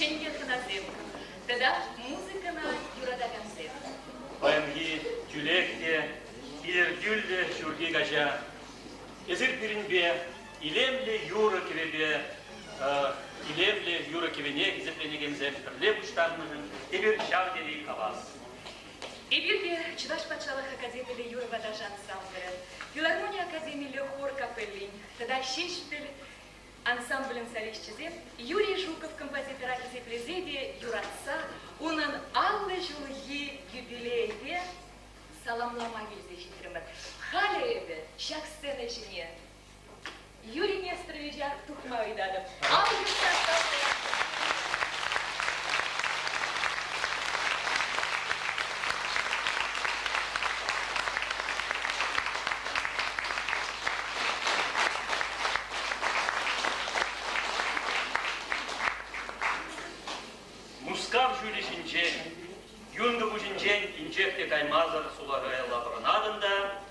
ченген аземка. Тогда музыка на юрада концерт. Баямги тюлекте, илердюлле шурги гажа. Ezir birinde ilemle yura kibebe, ilemle yura kibene izeplenegemize birle kuştanmızın ebir şavderi kavas. Ebirge Чуваш патшалық академиялы юра вадаш ансамблі, филармония академиялы хор капеллин, тогда шештіль ансамблін солистчизе, Юрий Жуков композитора изеплезеде юратса, onun аллы жылғы юбилейде саламлама келзе жетірімір. Халі ебі, шак сцена жіне. Юрий Несторовича тухма ойдадым. Мускав жюлишинчен, юнды бужинчен инчекте каймазар суларая лабранадында,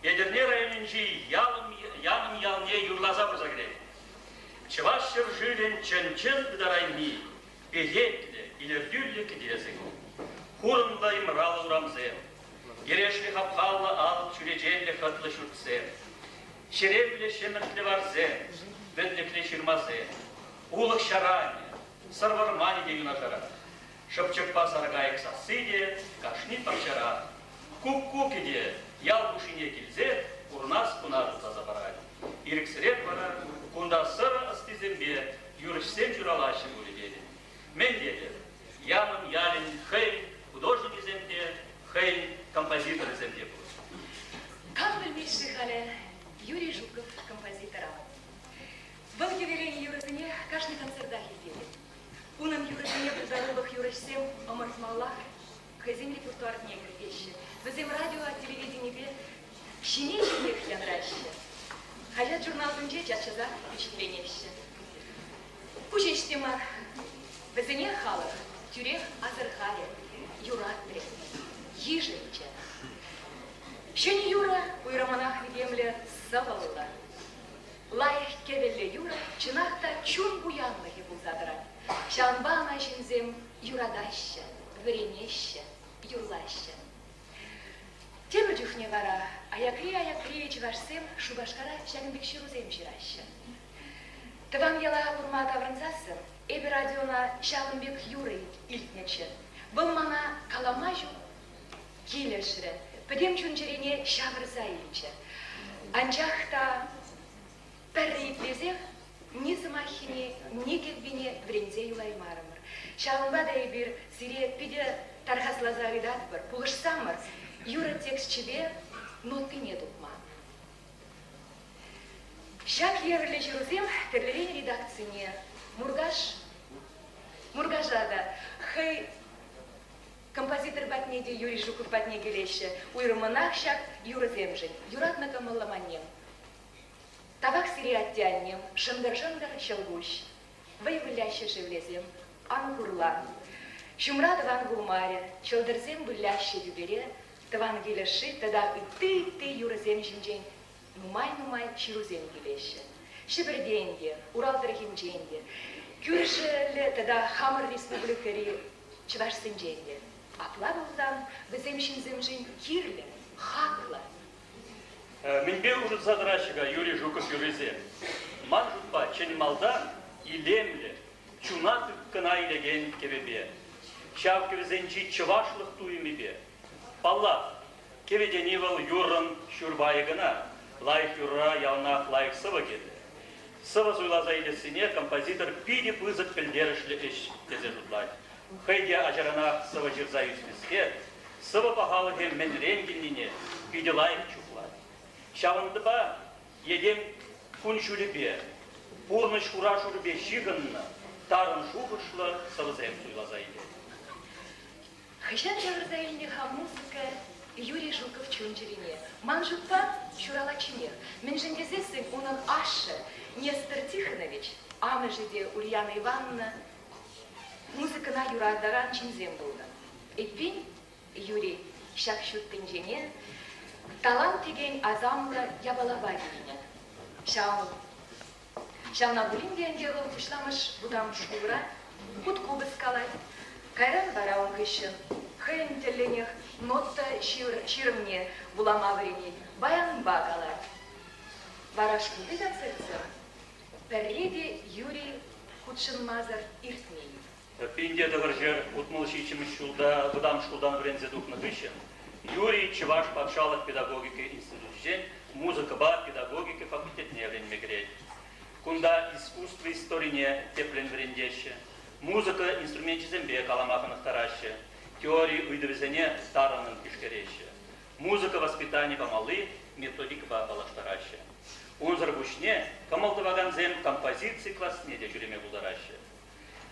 Бедерне районинчи яным ялне юрлаза бұрзагре. Чывашшыр жюлен чын-чын бідарайни, беетлі, илердюллі кедезі. Хурынла имралы урамзе, ерешлі хапхалла алып чүреженлі хытлы шүртсе, шеревлі шеміртлі варзе, бөдлеклі шырмазе, улық шаране, сарвармани де юнашара, шыпчықпа саргайық сасыде, кашни парчара, кук-куки де, ял бушине келзе, урнас кунажу тазабарай. Иріксірет бара, кунда сыры ыстизембе, юрышсем журалашы бөледеді. Мен деді, яным ялин хей художник иземде, хей композитор иземде бұл. Как білмейші халі Юрий Жуков композитора. Был ювелейный юрызыне каждый концертах ездили. Унам юрызыне в здоровых юрышсем омартмаллах, хазин репертуар негр вещи. Вызем радио, телевидение, щенечек янраще. Хаят журнал дунже чачаза впечатление. Кучештема, вызене халах, тюрех азархаре, юратре, ежевича. Щени юра, уйраманах видемля савалла. Лайх кевелле юра, чынахта чун буянлығы бұл задырат. Шанбана жинзем юрадаща, варенеща, юрлаща. Темір жүхне бара, аякри чывашсем шубашкара шагындық шырузем жираща. Тыван ела урма таврынзасы, эбі радиона шалынбек юры илтнечі. Бұл мана каламажу келешірі, пөдем чунчерене шағырза илчі. Анчахта пәрі итлезек, ни замахине, ни кетбене врензе юлаймарымыр. Шалынба да ебір сире пиде тархаслаза видат бір, пулышсамыр, юра текстчебе нотпине дукма. Шак еврле жирузем терлерен редакцине Мургажада, хай композитор батнеде Юрий Жуков батне келеші, уйрымынақ шак юрыземжін, юратна камылламаннем. Тавак сириаттяннем, шындар-шындар шылгуш, вайвыляще живлезем, ангурлан. Шумра таван гулмаре, чылдырзем выляще юбере, таван келеші, тада ты юрызем жінжен, нумай чирузем келеші. Шибірденде, Урал-Тархимженде, Күршілі тада Хамыр республикари Чывашсынженде. Апла болдан віземшін кирлі, хақлы. Мінбе ұрызадырашыға Юрий Жуков юризе. Ман жұтпа ченімалда илемлі, чуна түккіна илеген кебебе. Шав кевізенчі чывашлық туйымебе. Палла, кеведеневал юрын шүрбайығына, лайық юрра яунақ лайық сывы кеді. Сывы зуйлаза илесіне композитор пиде пызык пілдерішлі іш тезе жұтлайды. Хайде ажарана сывы жырза юспеске, сывы пахалығы мен ренгеніне пиде лайық чуклайды. Шавынды ба, едем күн шүлібе, пурныш хура шүлібе шигынны, тарын шуғышлы сывызем зуйлаза иле. Хайшан жырза иліне музыка Юрий Жуков чунчерине. Манжупа чуралачине. Мен жендезесің оның ашы Нестор Тихонович, аны жеде Ульяна Ивановна, музыкана юрадаган чинзем болды. Эппен Юрий шак шүттінжене, талант деген азамлы ябалаба дейіне. Шауна булин дегенде ғыл күшламыш бұдам шуыра, хутку быскалать. Кайран бара он кышын. Хейн телленех нотта ширмне булама врени. Баян багалар. Варашку ты концепция. Переди Юрий Худшинмазар иртмей. Пинде догаржер утмолщичим шулда, выдам шулдан врензе дух на кышын. Юрий Чеваш подшалок педагогики институтчен, музыка ба педагогики факультетне вренмегреть. Кунда искусство историне теплен врендеще. Музыка инструментизембе каламаханах тараще. Теории уйдовизене таранын кишкереще. Музыка воспитания помалы, методика ба балаштараще. Унзар бушне камалтываганзем композиции классне де жүреме булдараще.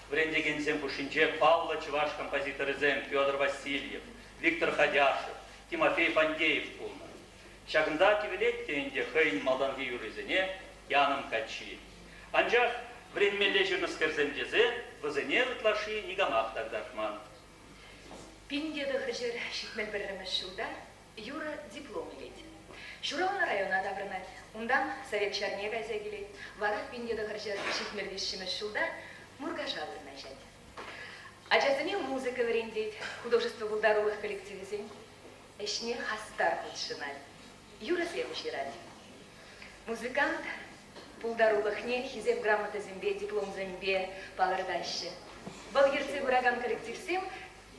Врендегензем бушинче Павла Чеваш композиторызем Федор Васильев, Виктор Ходяшев, Тимофей Фандеев пулна. Шагында кивелет тенде хейн малданги юризене Яным Качи. Анжах временле журнаскерзем дезе вызене вытлаши нигамах тагдатман. Пиндеда хржер шитмел берремеш шуда Юра диплом илет. Шуравна района адабрына ундан совет шарне газегили. Вара пиндеда хржер шитмел вишшимеш шуда мургажалыр начать. Ачасыне музыка врендеть, художество булдаровых коллективизем. Эшне хастар худшиналь. Юра сем ширать. Музыкант булдаровыхне хизеп грамота зембе, диплом зембе палырдаще. Болгерце ураган коллективсем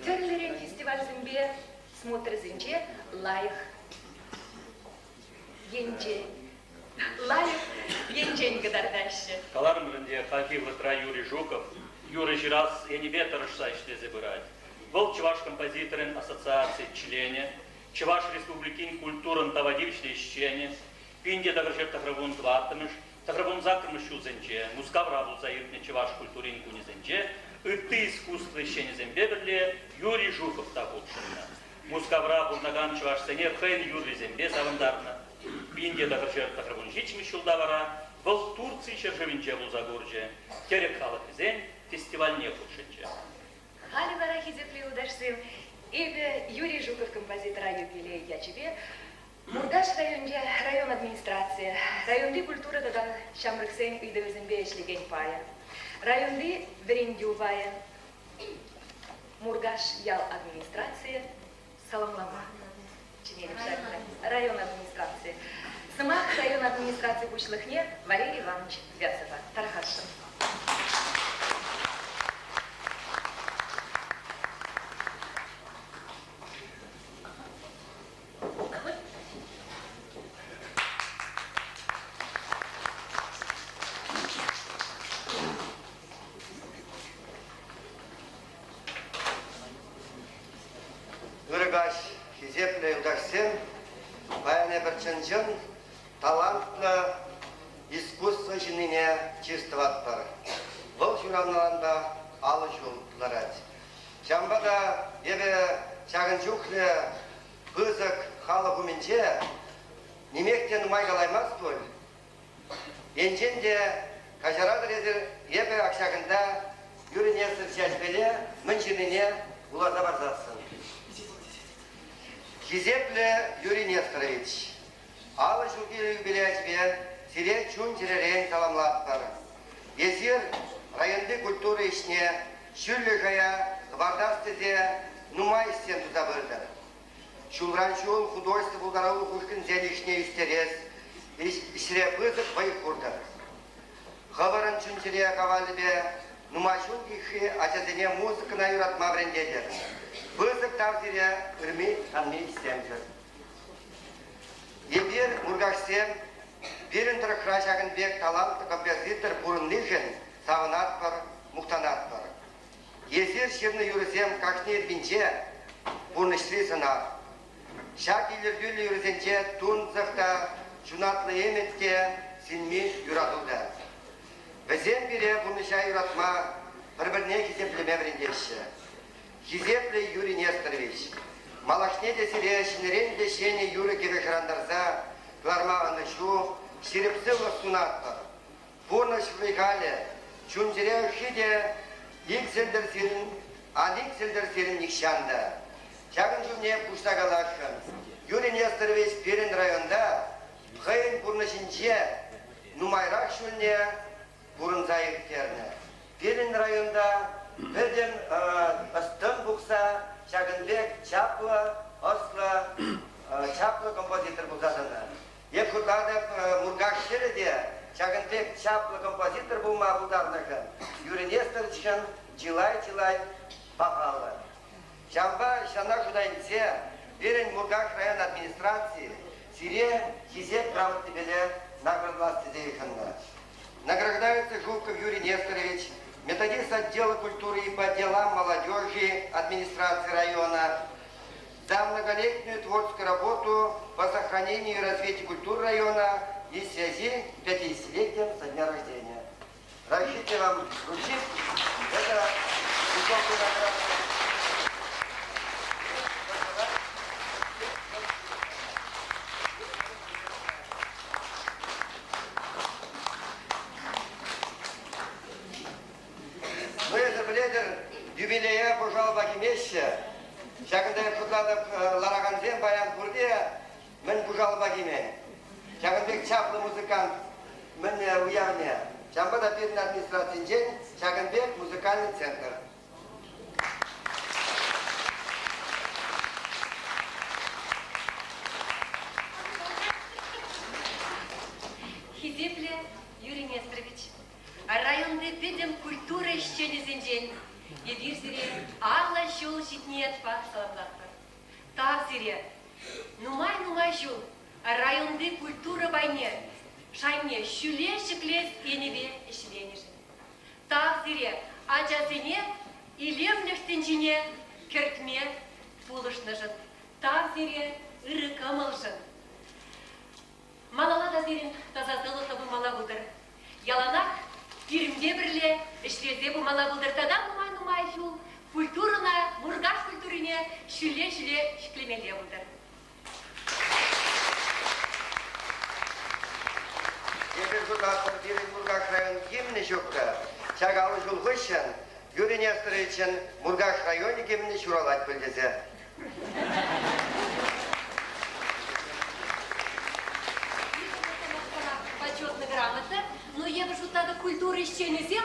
Терлерен фестиваль зембе смотр зенче лайх енче. Лайх енчень гадардаще. Калармрынде хахи вытра Юрий Жуков. Юрий Жирас я не ветер шайште забирать. Был Чеваш композиторен ассоциации члене. Чеваш республикин культурен тавадивчне ищене. Пинде дагржер тахравун квартамыш. Тахравун закрмыш зенче. Мускавра был заиртне Чеваш культурин куни зенче. И ты искусство ищене зембе Юрий Жуков так лучшина. Мускавра был наган Чеваш сене хейн Юрий зембе завандарна. Пинде дагржер тахравун жичми шулдавара. Был Турции Чержевинче был загорже. Терек халафизен фестиваль не худшинче. Хали варахи зепли удашсым. Эбе Юрий Жуков композитора юбилей я тебе. Мурдаш районде район администрация. Районды культура дадан шамрыксен үйдевизембе эшлеген пая. Районды верендювая. Мургаш ял администрация. Саламлама. Район администрации. Сымах район администрации Бучлыхне Валерий Иванович Вяцева. Тарахашин. Үргаш хизепле удашсен, баяне бірченжен, талантлы искусство жиніне чистоваттар. Бұл журавналанда алы жолдыларад. Жамбада ебе чағын жүхлі бұзық халы хүмінже немектен ұмайғалаймас бұл. Енжен де кажарадыр едір ебе ақшағында юринесір чәжбеле мін жиніне уларда барзатсын. Хизепле Юрий Несторович, алы жылгелі юбилейчбен сире чун жиререн таламлаттар. Езер районды культура ішне шүрлі жая ғвардастызе нумай істен тұзабырды. Шулран шул художество булдарауы құшкын зелішне үстерес, ішіре бұзық бай құрды. Ғабарын чун жире қавалыбе нумай шул кихи ачазыне музыкына юратма брендедер. Бұзық тавзире үрмей танмей істемдір. Ебер Мургашсен бірін тұры қырашағын бек талантты композитор бұрынлығын сағынат бар, мұқтанат бар. Езер шерні юрізем қақны ербінче бұрнышлы сынар. Шак елерділі юрізенче тун зықта жунатлы еметке сенмей юратылды. Бізен біре бұрныша юратма бір-біріне кезеплеме біріндеші. Хизепле Юрий Несторович, малашне десире шинерен дешене Юрий Кевешрандарза, глармағаны шу, шерепсылы сунаттыр. Бұрныш вайхале, чунжире хиде, икселдер сирин, аликселдер сирин никшанды. Чағын жүмне пуштагалашын. Юрий Несторович Перин районда, хейн бұрнышынче, нумайрақ шүлне бұрын зайықтерні. Перин районда Birden ыстын букса, Шагынбек чаплы, ослы, чаплы композитор булзадыны. Еп куркады Мургаш шереде, Шагынбек чаплы композитор булма булдарныкын. Юрий Несторовичын чилай бағалы. Шамба шана жудайынсе, берін Мургаш район администрации сире хизеп грамоты беле наградласты дейханны. Награждается Жуков Юрий Несторович, методист отдела культуры и по делам молодежи администрации района, за многолетнюю творческую работу по сохранению и развитию культуры района и в связи с 50-летием со дня рождения. Разрешите вам вручить это высокую награду. Юбилея пожал Багимеще. Шагында кутладып Лараганзен баян курде, мен пожал Багиме. Шагынбек чаплы музыкант, мен уявне. Шамбада перед администрацией день, Шагынбек музыкальный центр. Хизепле Юрий Несторович, районды видим культура еще не зенжень. И вирсире алла жол житнет па салаплатпа. Так сире, нумай жол, районды культура байне, шайне шуле шиклес енебе ишленешін. Так сире, ажазене илемлештенжине кертме пулышнышын. Так сире ырыкамылшын. Малала да сирен тазазылы табы мала бұлдыр. Яланақ Киримде бірле, ішлезе бұмала бұлдыртада нумай жол, культурына, Мургаш культурине шүле шіклемеле бұлдыр. Егер бұлдастыр берін Мургаш район кеміне жоқты, шағалы жол ғышын, Юрий Несторовичын Мургаш районе кеміне шуралать білдезе. Почетно грамота. Но я бы шутада культуры еще не зем.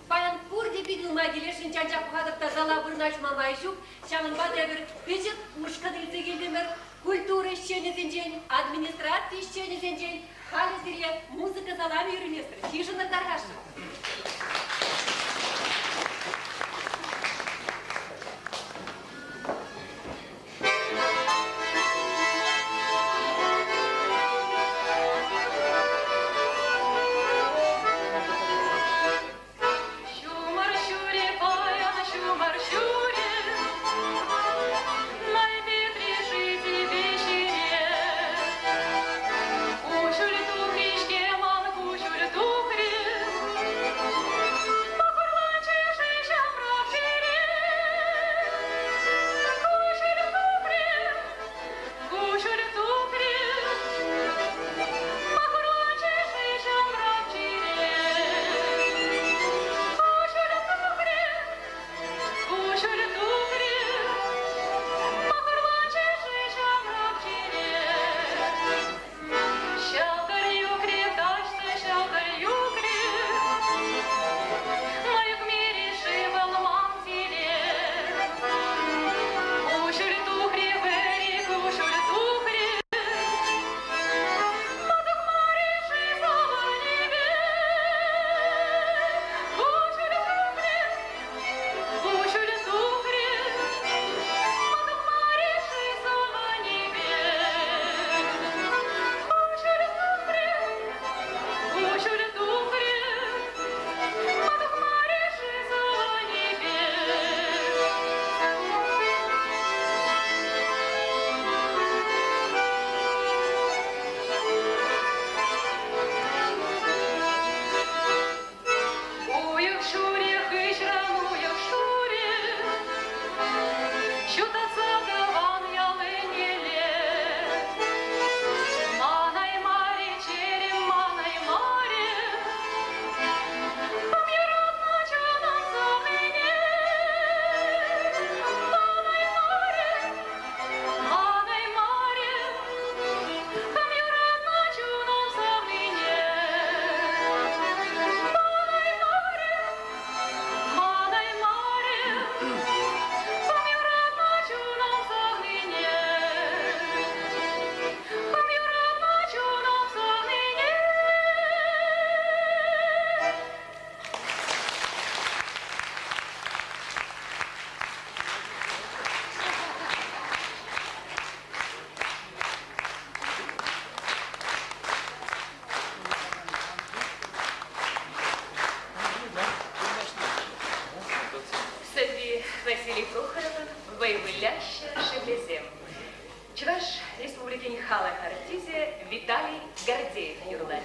Баян курде бигил магиле шинчанча пухадып тазала бурнач мамайшу. Шамын бадебір печет ушка дыльце келдемір. Культура еще не зенжень, администрация еще не зенжень. Хали сирье музыка залами Юрий Несторович. Хижина дараша. Кучуль тухришке, ман кучуль тухри, халық артизе Виталий Гордеев юрлет.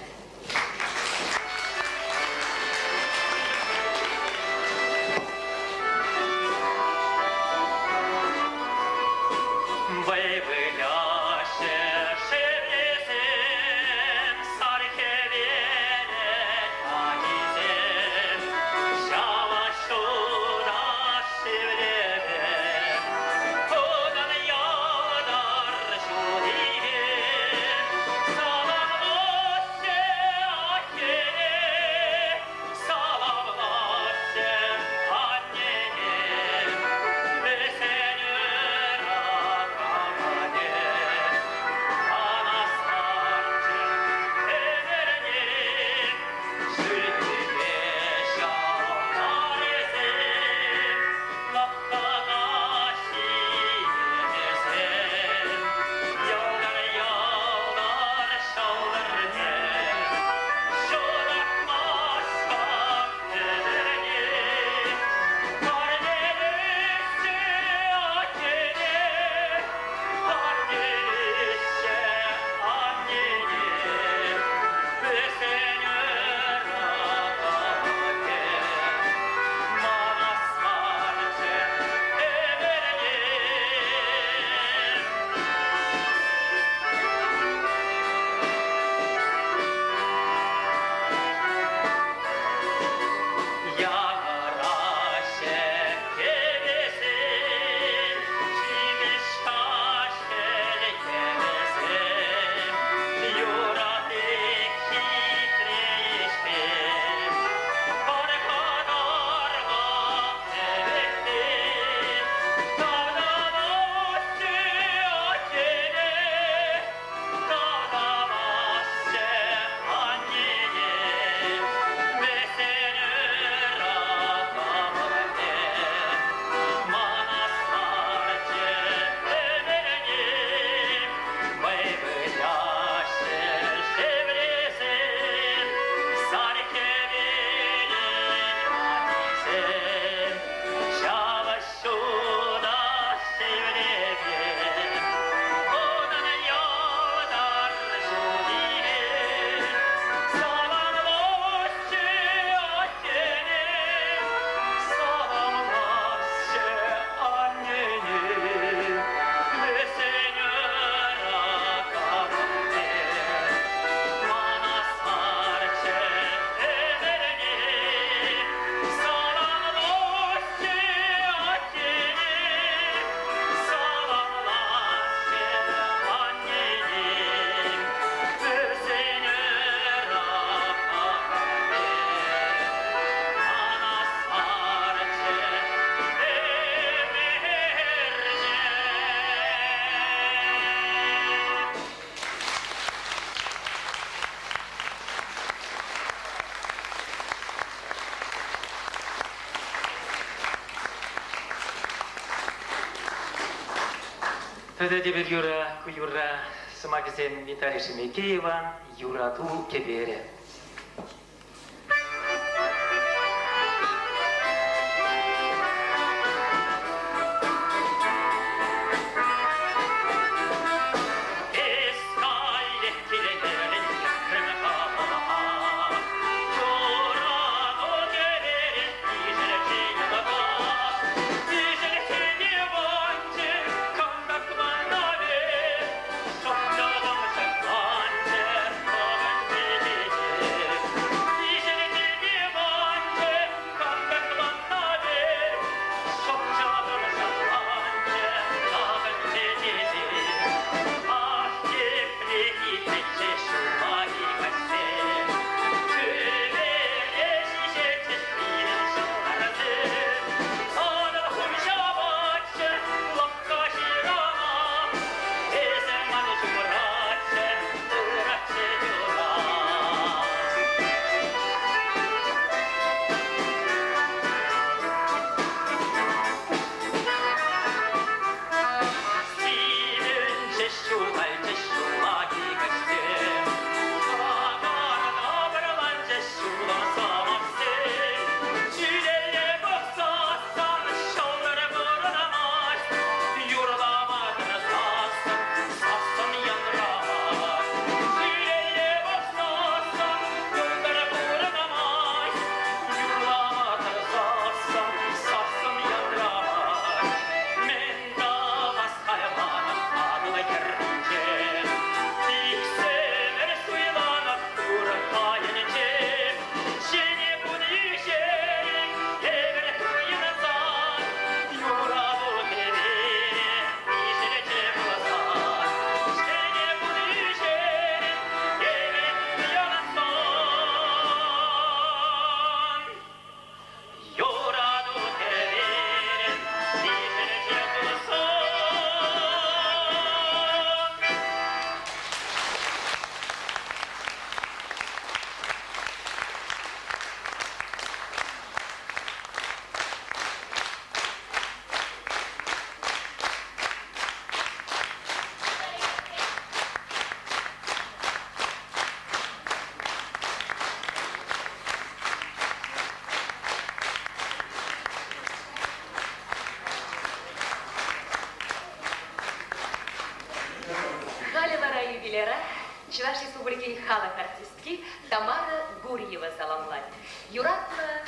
Тогда теперь Юра, Юра, самогазин Виталий Шемекеева, Юра Ту Кебере. халық артистки Тамара Гурьева саламлать. Юратна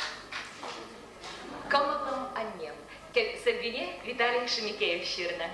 Камалым Аннем. Сәлвине Виталий Шемикеев ширна.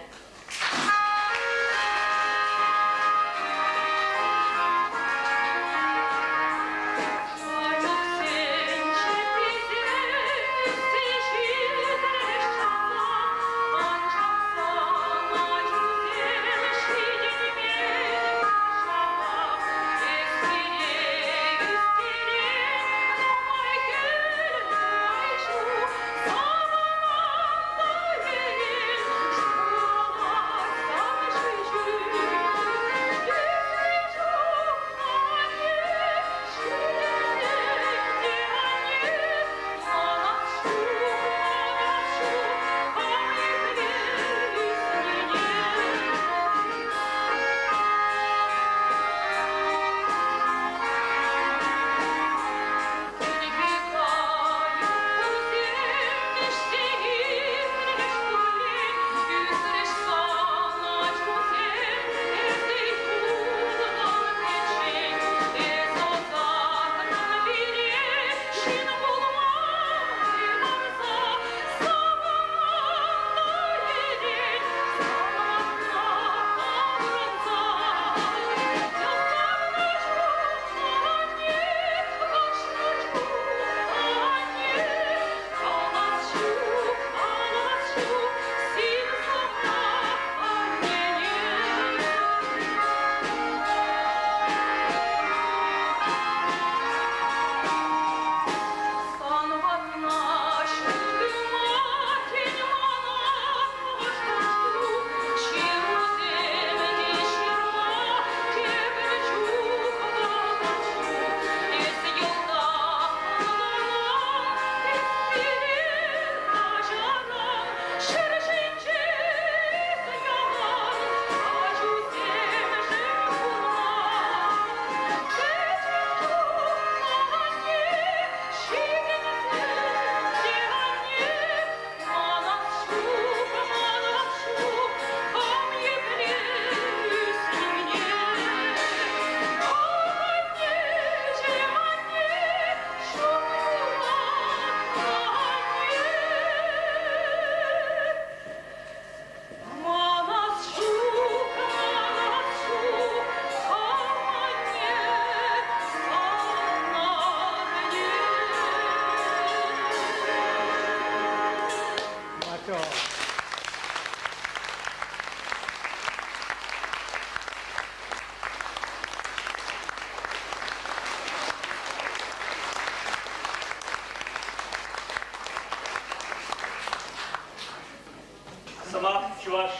Сама Чуваш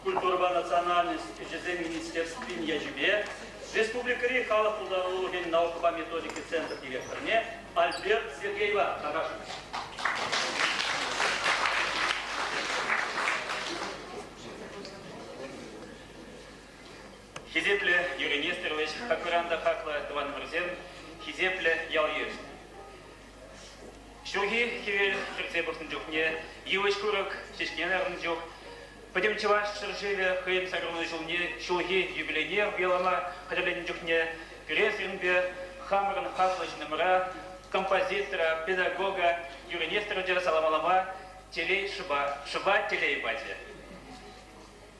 культура национальность ЖЗ министерствин яжибе Республикари халық пулдарулыген наука методики центр директорне Альберт Сергеева Агашин. Хизепле Юрий Нестерович, Хакуранда Хакла Иван Мурзен, Хизепле Яльев. Шуги Хивель Херцебургтың жоқне, Евыш Курок Шешкенердің жоқ. Пойдем Чуваш Шаржеве Хэйм Сагровной Жулне, Шуги юбилейне Белома Хадабленин жоқне, Пересринбе Хамран Хаслыч номера, композитора, педагога Юрий Нестеровича Саламалама, Телей Шиба, Шиба Телей Бати.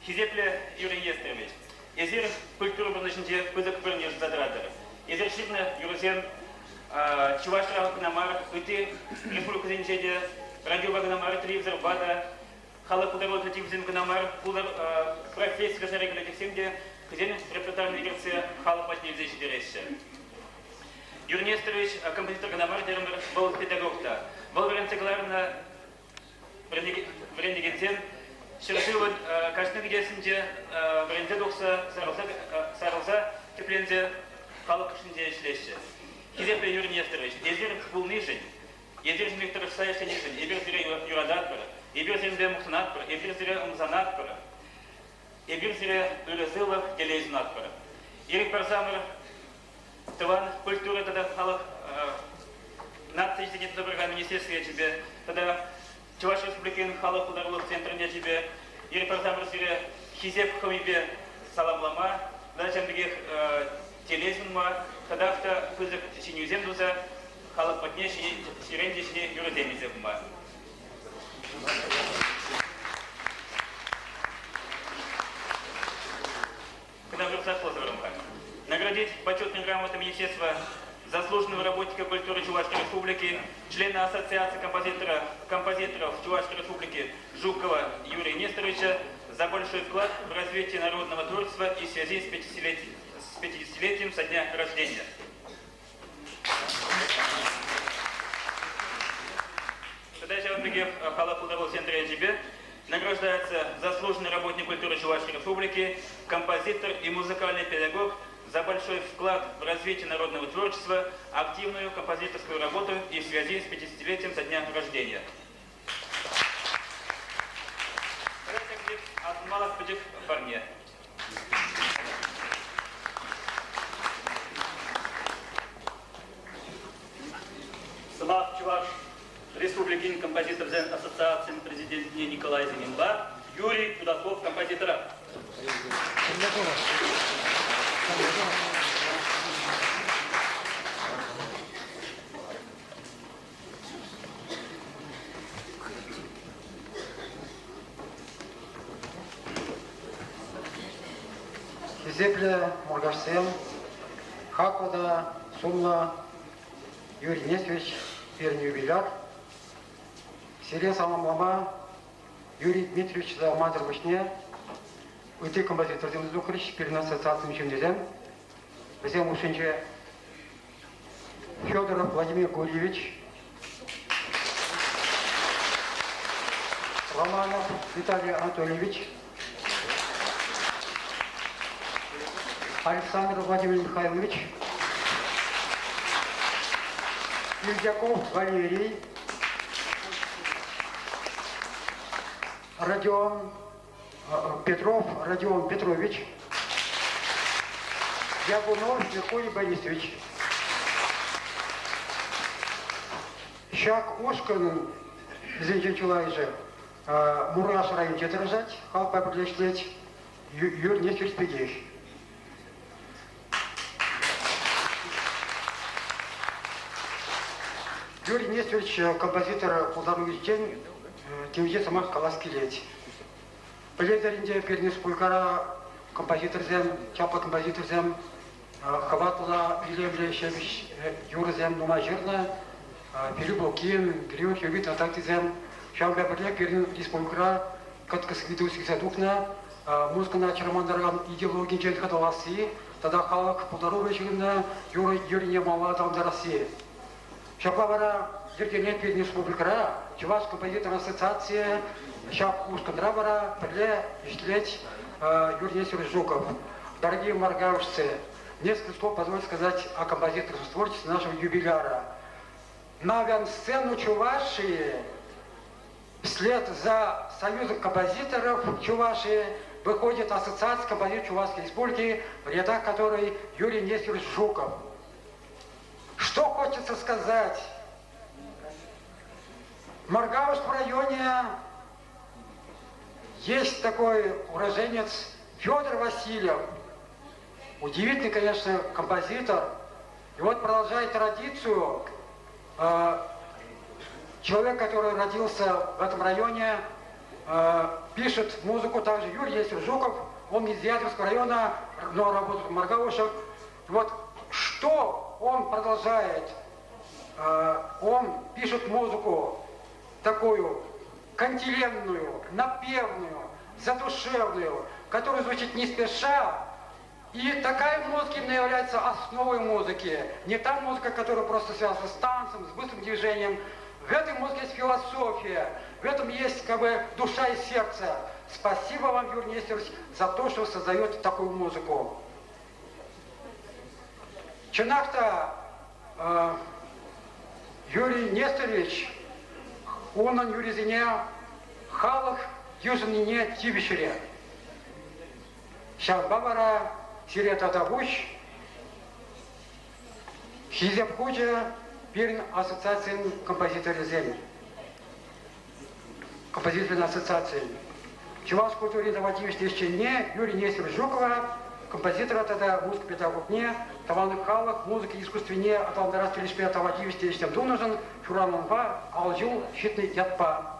Хизепле Юрий Нестерович. Езер культура бұрнышынде көзік бірінер задырадыр. Езер шипны юрзен Чуваш Рахакнамар, Үте Республика Зенчеде, радио Вагнамар, телевизор Бада, Хала Кударот Телевизин Гнамар, Кулар профессия Казарегля Тексенде, Казен репертуарный игрце Хала Патни Зечи Дерессе. Юрий Нестерович, композитор Гнамар, Дермер, был педагог-то. Был вариант Врендегенцен, Шершиван, каждый где-сінде вренде докса, сарылза, тепленде, Хала Кышынде Шлессе. Хизепле Юрий Нестерович, езер пулный жень, езер жмекторов саяшен жень, ебер зире юрадат пара, ебер зире мухтанат пара, ебер зире умзанат пара, ебер зире үлесылов телезинат пара. Ерик Барзамыр, Тыван культура тогда халах нации сидит на программе министерства тебе, тогда Чуваш Республикин халах ударулов центрне тебе, Ерик Барзамыр зире Хизеп Хамибе Саламлама, да чем других телезунма, кадавта пызык синюземдуза, халык патнеши сирендишни юроземиземма. Наградить почетной грамотой Министерства заслуженного работника культуры Чувашской Республики, члена Ассоциации композиторов Чувашской Республики Жукова Юрия Несторовича за большой вклад в развитие народного творчества и в связи с 50-летием со дня рождения. Задача Абригев Халапудавал Сендряджибе награждается заслуженный работник культуры Чувашской Республики, композитор и музыкальный педагог за большой вклад в развитие народного творчества, активную композиторскую работу и в связи с 50-летием со дня рождения. Сама Чуваш Республикин композитор ассоциации президент Николай Зиминба, Юрий Кудаков, композитора. Зепле Мургашсем, Хаквада, Сумла, Юрий Нестерович, первый юбиляр, селе Самамлама, Юрий Дмитриевич за Мадр Вышне, уйти композитор Землезукрич, перед ассоциацией Чемдезем, Зем Ушинче, Федоров Владимир Гурьевич, Романов Виталий Анатольевич, Александр Владимир Михайлович, Ильдяков Валерий, Петров Родион Петрович, Ягунов Меркурий Борисович, Щак Ушкан, извините, Чулайжа, Мураш район четырежать, Халпа Прилечлеть, Юрий Нестерович Пегеевич. Юрий Нестерович, композитор Пулдарович День, Тимье Самах Каласкилеть. Полезаринде Пернис Пулькара, композитор Зем, Чапа композитор Зем, Хаватула Илевле Шевич Юра Зем, Нумажирна, Филипп Лукин, Гриот Ювит Атакти Зем, Шамбе Парле Пернин из Пулькара, Каткасквитусик Задукна, Мускана Чарамандаран идеологии Джентхаталаси, тогда Халак Пулдарович Юрий Немала Дамдараси. Шаплавара Ергенет Пернис Пулькара, Чуваш композитор ассоциации, Шап Ускандравара, Перле, Ишлеть, Юрий Нестерович Жуков. Дорогие маргаушцы, несколько слов позвольте сказать о композиторском творчестве нашего юбиляра. На авиансцену Чувашии, вслед за Союзом композиторов Чувашии, выходит Ассоциация композиторов Чувашской Республики, в рядах которой Юрий Нестерович Жуков. Что хочется сказать? В Маргаушском районе есть такой уроженец Федор Васильев. Удивительный, конечно, композитор. И вот продолжает традицию. Человек, который родился в этом районе, пишет музыку также Юрий Нестерович Жуков. Он из Ядерского района, но работает в Маргаушах. И вот что он продолжает? Он пишет музыку такую кантиленную, напевную, задушевную, которая звучит не спеша. И такая музыка именно является основой музыки. Не та музыка, которая просто связана с танцем, с быстрым движением. В этой музыке есть философия, в этом есть как бы душа и сердце. Спасибо вам, Юрий Нестерович, за то, что вы создаете такую музыку. Чинахта Юрий Несторович, Унан Юризине, Халах, Южнине Тибишере. Шамбабара, Сирета Табуч, Хизепкуджа, Перн Ассоциации композиторов Земли. Композиторной ассоциации. Чувашскую культуру Владимирович Лещине, Юрий Нестерович Жукова, композитора тогда музыка педагогне, таванlık халық, музыка искусственне, аталдырас келешпе тавативисте ештем дунажын, шураманға, алжу, шетный ятпа.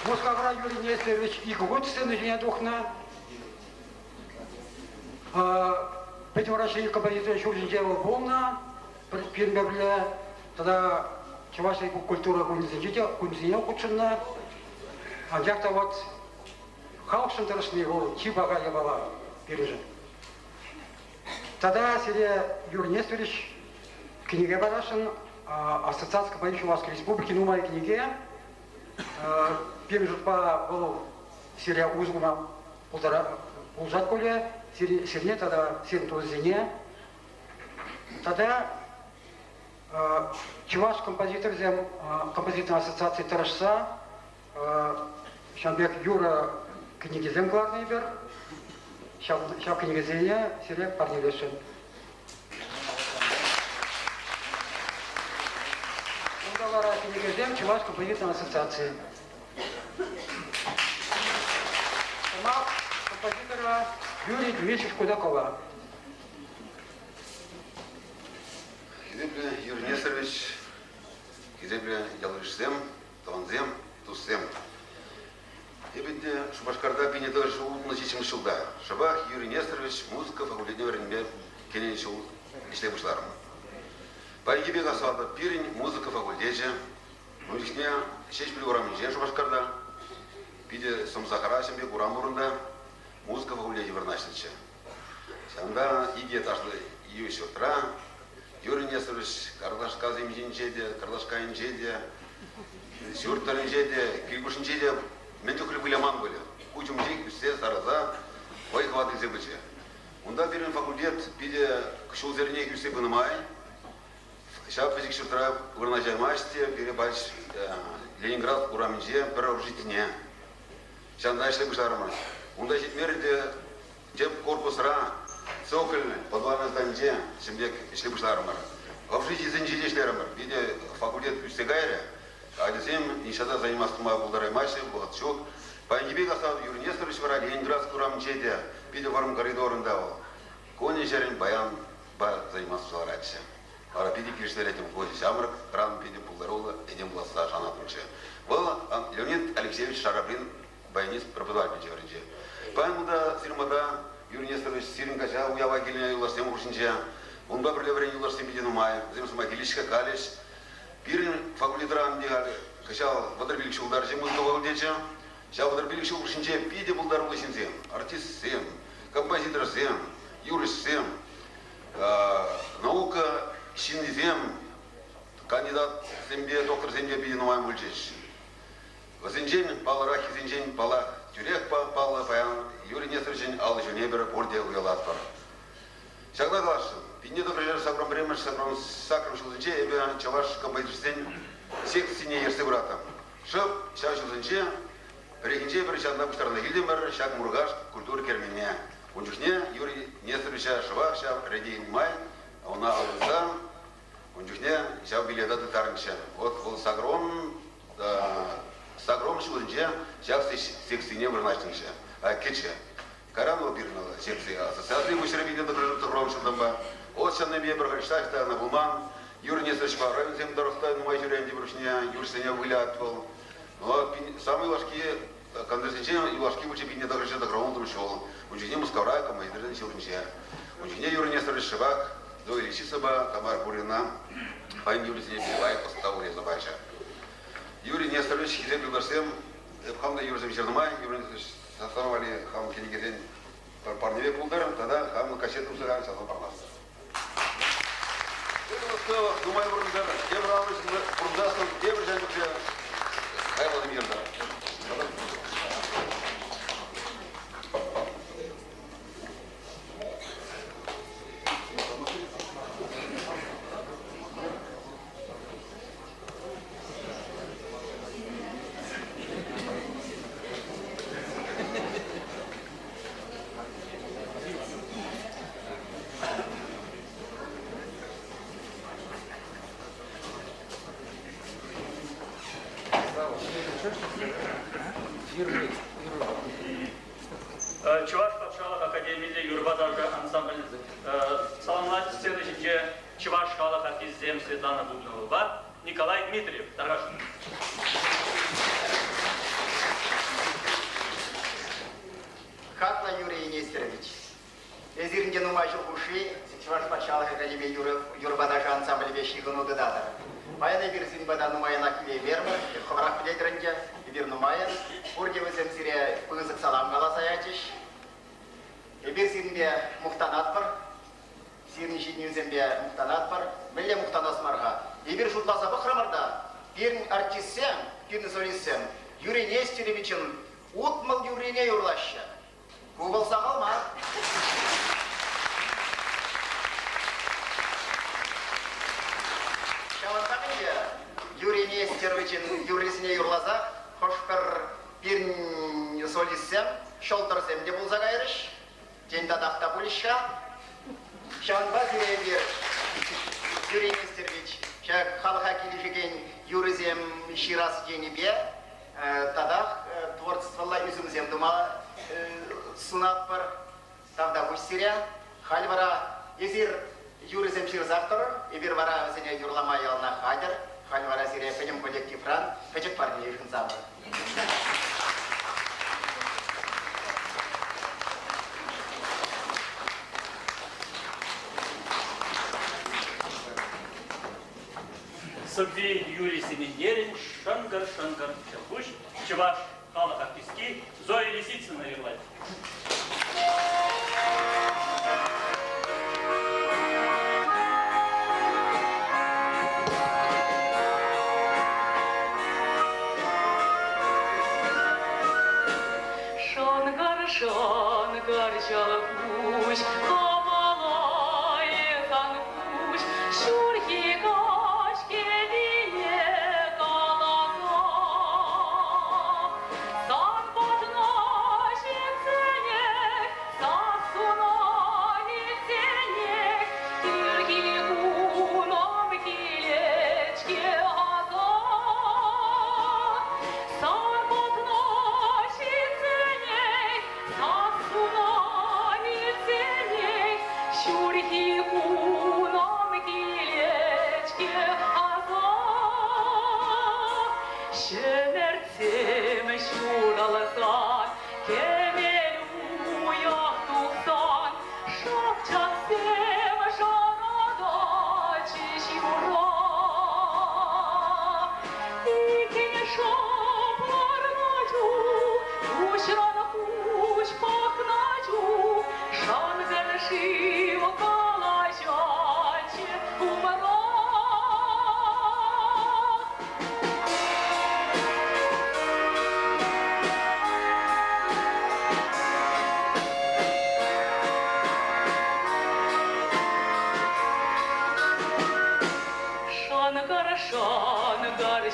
Москва Юрий Нестерович и год сцены не духна. Пятиворачный композитор Шуржинджева Бомна, Пирмебля, тогда чувашская культура кунзиня кучена, а як-то вот халкшин тарашный его чибага ябала пережил. Тогда серия Юрий Нестерович книга барашин Ассоциация композиторов Чувашской Республики, ну моей книге, пережил по серия узгума полжат коле, серне тогда сернтузине, тогда Чуваш композитор зем композиторной ассоциации Тарашса, Шанбек Юра книги зем главный бер, шав книги зене серия парни лешин. Ундалара книги зем Чуваш композиторной ассоциации. Сама композитора Юрий Дмитриевич Кудакова. Гидебле Юрий Нестерович, Гидебле Ялышсем, Таванзем, Туссем. Ебенде Шубашкарда бine тоже значительно шулда. Шабах Юрий Нестерович, музыка факультетне вернбе кенен шул ишлебушларым. Паригибе гасалда пирень музыка факультете. Музыкне шеш билурамже Шубашкарда. Биде Самсахарасембе Гурамурында музыка факультете вернашниче. Санда иге ташлы июсь утра. Юрий Нестерович, Карлашка земжинчеде, Карлашка инчеде, Сюртар инчеде, Киргуш инчеде, Ментюхли были аман были. Кучумчик, все сараза, вайхват из ебыче. Унда первый факультет, биде кшулзерней все бынамай, шап физик шутра, урначай масте, перебач Ленинград, Ураминче, переоружительне. Шанда шли бушарма. Унда житмерде, теп корпус ра, Цокольный, подвальное здание, семья шли бушлармар. В жизни зенжили шлярмар. Видя факультет Кюстегайре, а затем ничего занимался моя полтора массы, Булатчук. По небе гасал Юрий Нестерович враг, Ленинград, Курамчеде, видя форму коридора давал. Кони жарен баян, занимался шларатся. А рапиди киштелетим годи сямрак, ран пиди полдорола, идем власа шана труче. Был Леонид Алексеевич Шарабин, баянист, преподаватель Джевринче. Поэтому сирмада Юрий Нестерович Сиринкача, уява гильня юластем уршинча, он бы прилеврень юластем бедину мая, земс могилища калиш, пирин факультетран дигали, качал водорбилищу удар зиму факультете, сейчас водорбилищу уршинча, пиде булдар улысинцем, артист сем, композитор сем, юрист сем, наука шинзем, кандидат семье, доктор семье бедину мая мульчеш. Возинчен, паларахи зинчен, палах, тюрек пала паян, Юрий Нестерович алды жо небер порде уялат бар. Шагда галашын, пинне добрежер сагром бремеш, сагром сакром шылзынче, эбе чаваш композитор секцияне ерсе брата. Шып, шаг шылзынче, рехинче бір шагда бұштарына келден бар, шаг мургаш культура керменне. Онжушне Юрий Нестеровича шывақ, шаг редейн май, она алынса, онжушне шаг билетаты тарынча. Вот бұл сагром шылзынче, шаг секцияне вырнашнынча. Кече. Каранова бирнала секция ассоциации вышербине до Громшилдамба. От шаннебе Бархальштайта на Булман. Юрий Нестерович Павлович зем доростай на моей жюренде брушня, Юрий Сеня вылятывал. Но самые ложки конденсенче и ложки учебине до Громшилдам шел. Учене Мускаврай, композитор Силымче. Учене Юрий Нестерович Шевак, до Ильичисаба, Тамар Бурина, Пайн Юрий Сеня Билай, поставил Резабача. Юрий Нестерович Хизеб Барсем, Хамда Юрий Замечерномай, Юрий Нестерович Састановали хам келегеден парневе пулдар, тогда хам кассету сыграли сазан парлас. Это думаю, вроде тем равно бурдастом, тем же где Хай Владимир да. Чуть-чуть. Саламат сцены жинже Чуваш халық артистем Светлана Бубнова, Николай Дмитриев. Тарашин. Хатла Юрий Нестерович. Эзирнген умайшыл уши, Чуваш патшалық академия Юрбадажа ансамбль вещи гыну дедатор. Майна бирсин бадан умайна киле вермер, хабарах билетренге, бир нумайын, урге вызем сире пызык салам галасаячиш. Бирсин бе мухтанат бар, сирни жиднюзем бе мухтанат бар, мелле мухтанас марга. Бир шутласа бахрамарда, бир артистсем, бир солистсем, Юрий Нестеровичын утмал Юрине юрлаща. Кубалса қалма. Шавантамынде Юрий Нестеровичын юрисіне юрласа, хош бір солистсем, шолтырсем де болса қайрыш, тенді дақта бұлышқа. Шаванба зіребер Юрий Нестерович, халыға келешеген юризем ширас женебе, тадақ творчестволла үзімзем думала сунат бар, тавда бұшсиря, хал бара езір юризем ширзақтыр, ебір бара өзіне юрламай алына хадыр, хал бара сирия пәдем коллективран, пәчіп барды ешін замыр. Сабвей Юрий Семендерин, Шангар Челбуш, Чуваш халық артистки, Зоя Лисицына юрлайды. Шангар Челбуш, Камалай Хангуш, Шурхика.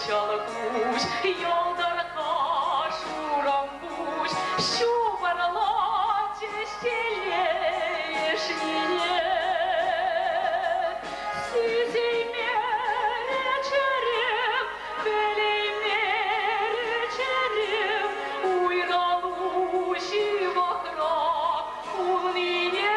Шалакуш, йолдарка, шурамбуш, щубарла, честелеешь мне. Сизей мере черем, белей мере черем, уйралуши вахра, улнине.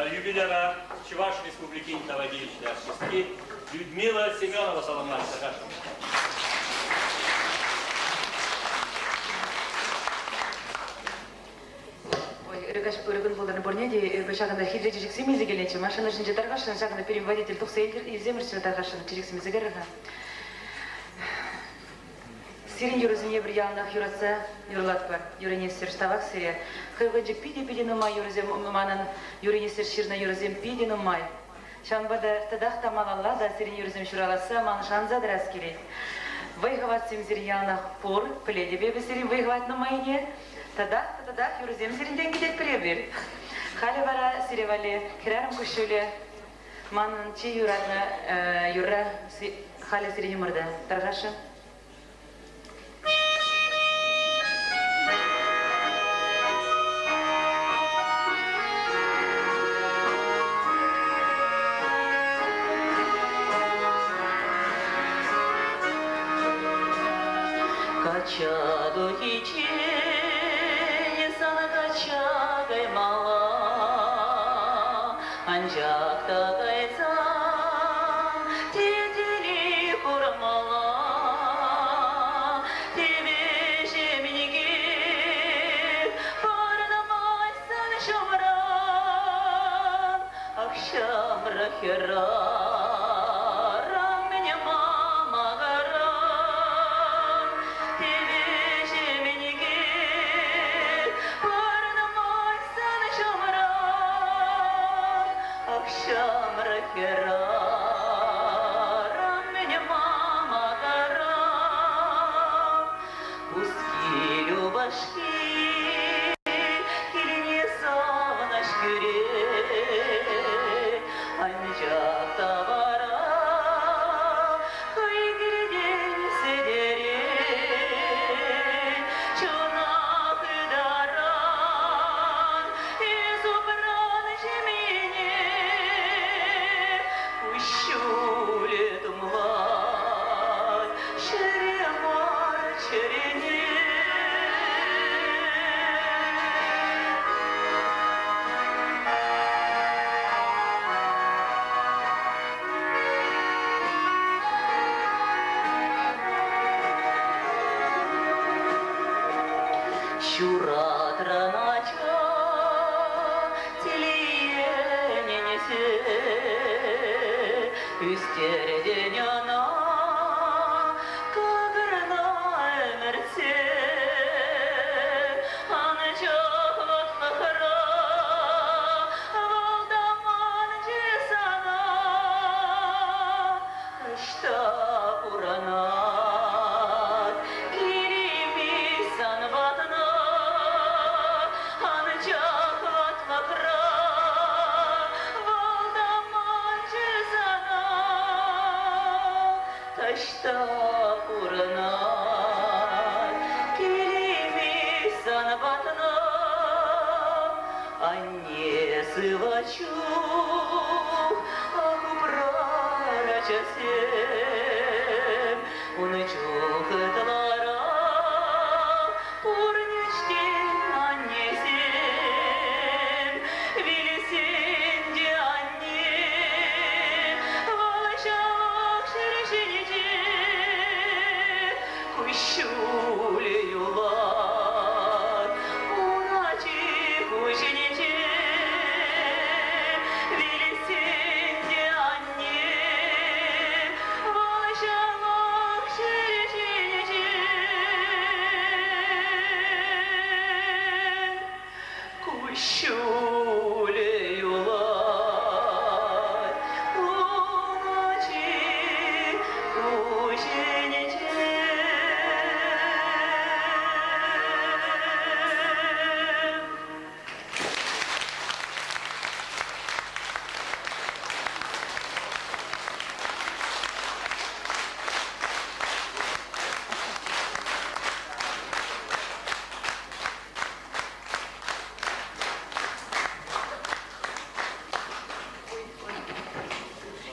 Юбиляра Чуваш Республики Интоводичной артистки Людмила Семенова Соломат Сагашева. Өрігін болдырны бұрне де шағында хидрі жексемезі келенші. Машина жынжы тарғашын, шағында переводитель тұқса елземірші тарғашын, жексемезі кәріға. Сирин юрызыне бір ялынақ юратса, юрлатпа, юренесер штавақ сире. Қылғынжы пиде нұмай юрызем ұмыманын, юренесер ширна юрызем пиде нұмай. Шанбада тадақ тамалалла да сирин юрызем шураласа, маны шанзадыр әскелей. Вайғават семзір ялынақ пор, піледі бебі сирин вайғават нұмайне. Тадақ юрызем сирінден кетет піребір. Халі бара сиревалі, кірәрім күшілі, манын чи юратны юрра халі сирені мұрды. Тарғашы. Качаду хичи Качагай мала, анжакта гайсан, тедели курмала, тебе жеминги, парнамайсан шумран, акшам рахера.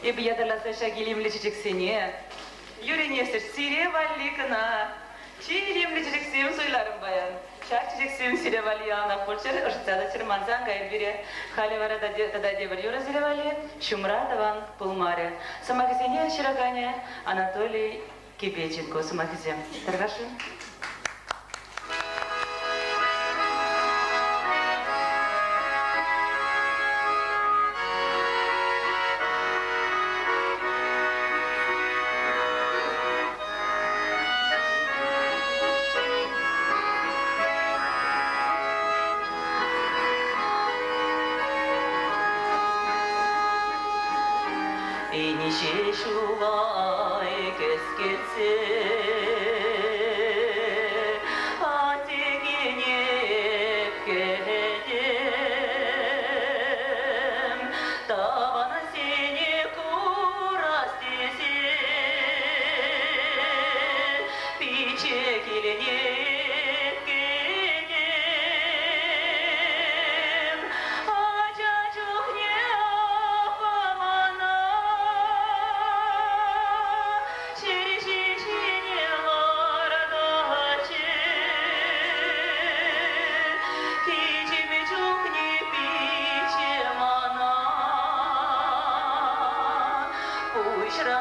Ебиядаласа шагилимли чечексене, юренесер сире валликына, чиримли чечексем сойларым баян. Чачжексин силевальяна, Польшер, Ожцада Серманзан, Гайбире, Халивара Тададевар Юра Зелевали, Шумратован, Пулмаре, Самагазине Широгане, Анатолий Кибеченко, Самагазин. Таргашин. Şuşulay kesketse ateginip geldim Davana seni kuras dizi bir çekilenip geldim Acacık ne yapamana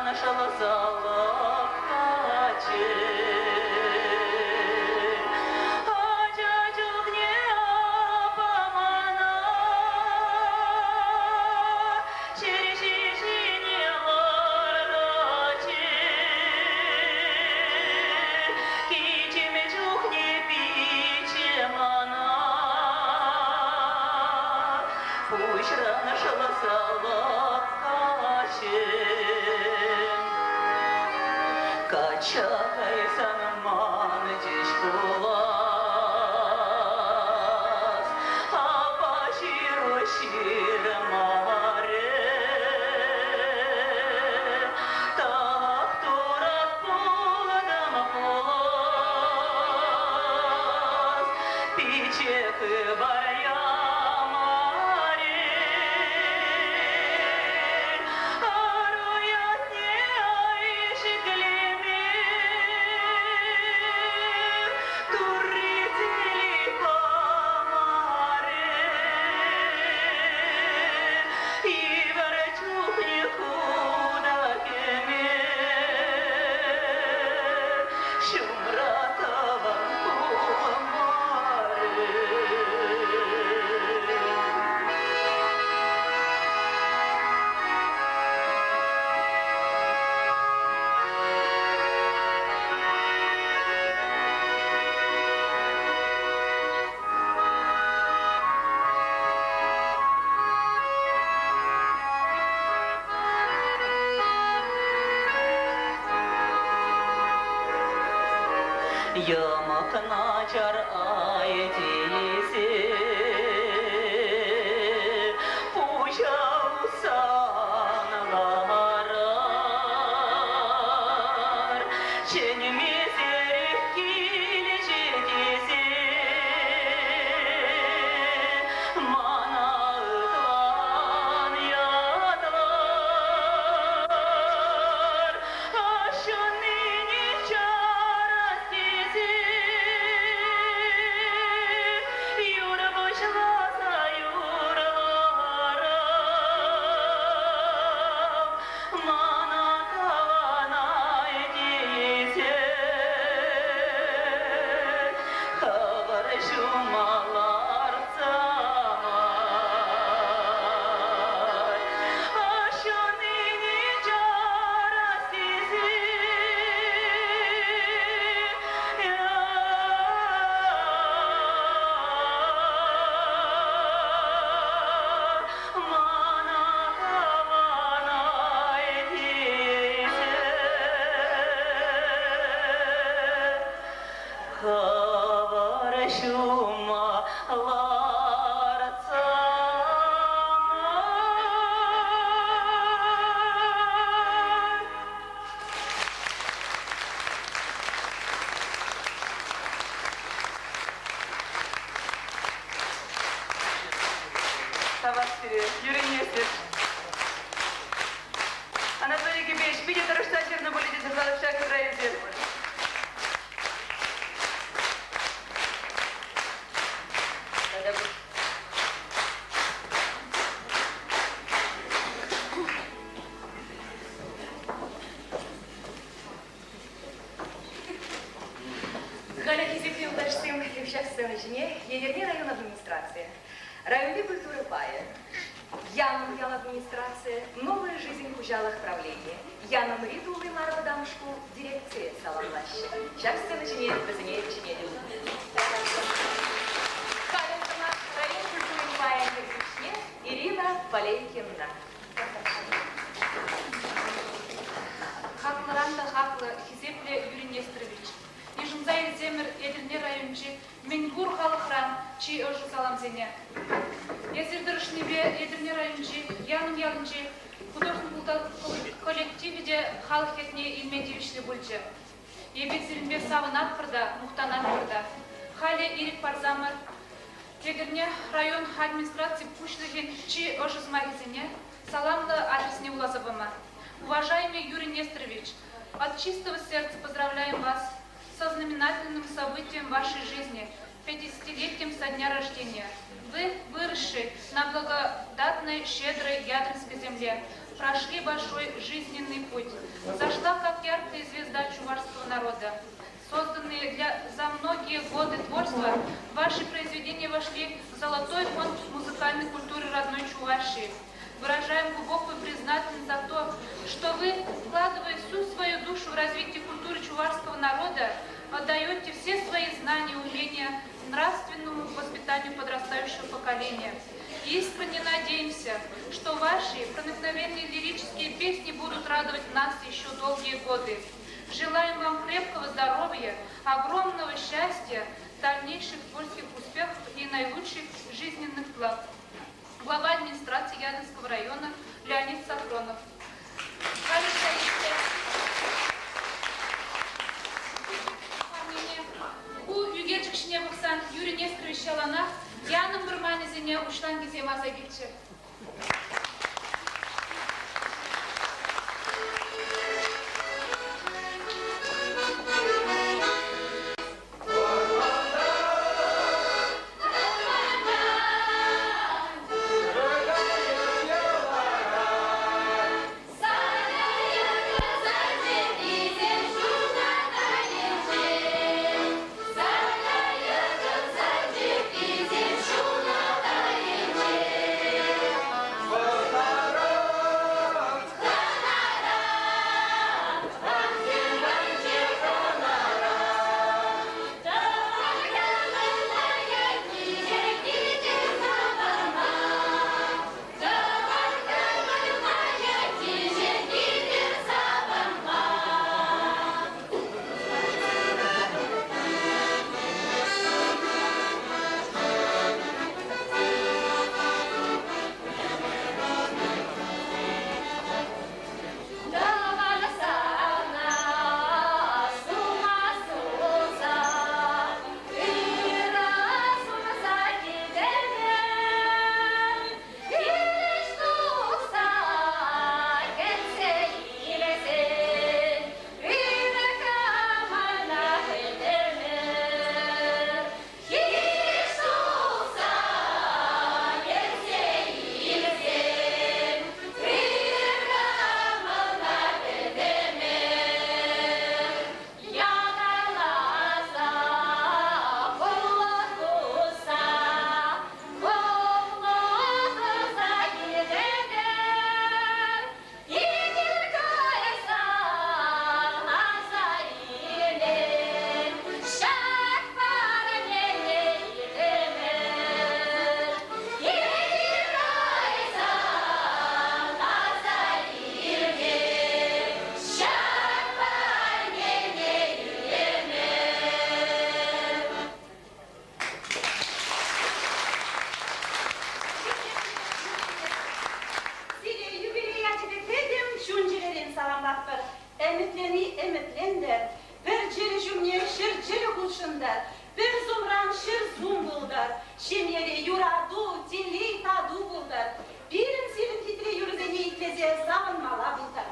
Нашла зала каче, а дядюк не помана, через не лараче, китиме чух не бичемана, пусть нашла зала каче. Качай санаман дишкулас, а паширо ширамаре, так турат поладам полас, пичек барьямаре, аруят не айшикли. Yamak naçar ayetisi Puşa usanlarar Çenimiz erif gelecekisi Mana ıtlan yadlar Aşın nini çaras Юра бошласа юралара, мана тавана едисе, хабар шумалар самай, ашонини жарастизи. Юрий Нестерович. Анатолий Кибеевич, видит Рыштачер на политике Залышак Израиль. Районный культуры пая. Яном ял администрация, новая жизнь хужалых правления. Яном ритулы марвадамшку дирекция саламлаща. Сейчас все начинает безнее чинедил. Калентама, район культуры пая Ирина Полейкина. Хакларанда хакла Хизепле Юрий Нестерович. Ежумзай земер Эдерне райончи Менгур халахран чи ожу саламзене. Езердырышнебе Эдерне райончи Яным ялынчи художник коллективиде халық етне илмедевишле бульче. Ебетсеринбе савынат пырда, мухтанат пырда. Хале ирик парзамыр Эдерне район администрации пушлыген чи ожу змагизене саламлы адресне улазабыма. Уважаемый Юрий Несторович, от чистого сердца поздравляем вас со знаменательным событием вашей жизни, 50-летием со дня рождения. Вы, выросшие на благодатной, щедрой Ядринской земле, прошли большой жизненный путь. Зашла как яркая звезда чувашского народа. Созданные за многие годы творчества, ваши произведения вошли в золотой фонд музыкальной культуры родной Чувашии. Выражаем глубокую признательность за то, что вы, вкладывая всю свою душу в развитие культуры чувашского народа, отдаете все свои знания, умения нравственному воспитанию подрастающего поколения. Искренне надеемся, что ваши проникновенные лирические песни будут радовать нас еще долгие годы. Желаем вам крепкого здоровья, огромного счастья, дальнейших творческих успехов и наилучших жизненных благ. Глава администрации Ядринского района Леонид Сафронов. У Югерчикшине Бухсан Юрий Несторович Аланах Яным Бурманизине Ушлангизе Мазагичи. emitlendir. Bir cili cümle şir cili kulşundar. Bir zumran şir zum buldar. Şemyeri yuradu, tinli tadu buldar. Birin silin titri yürüzeni itleze zamanmala buldar.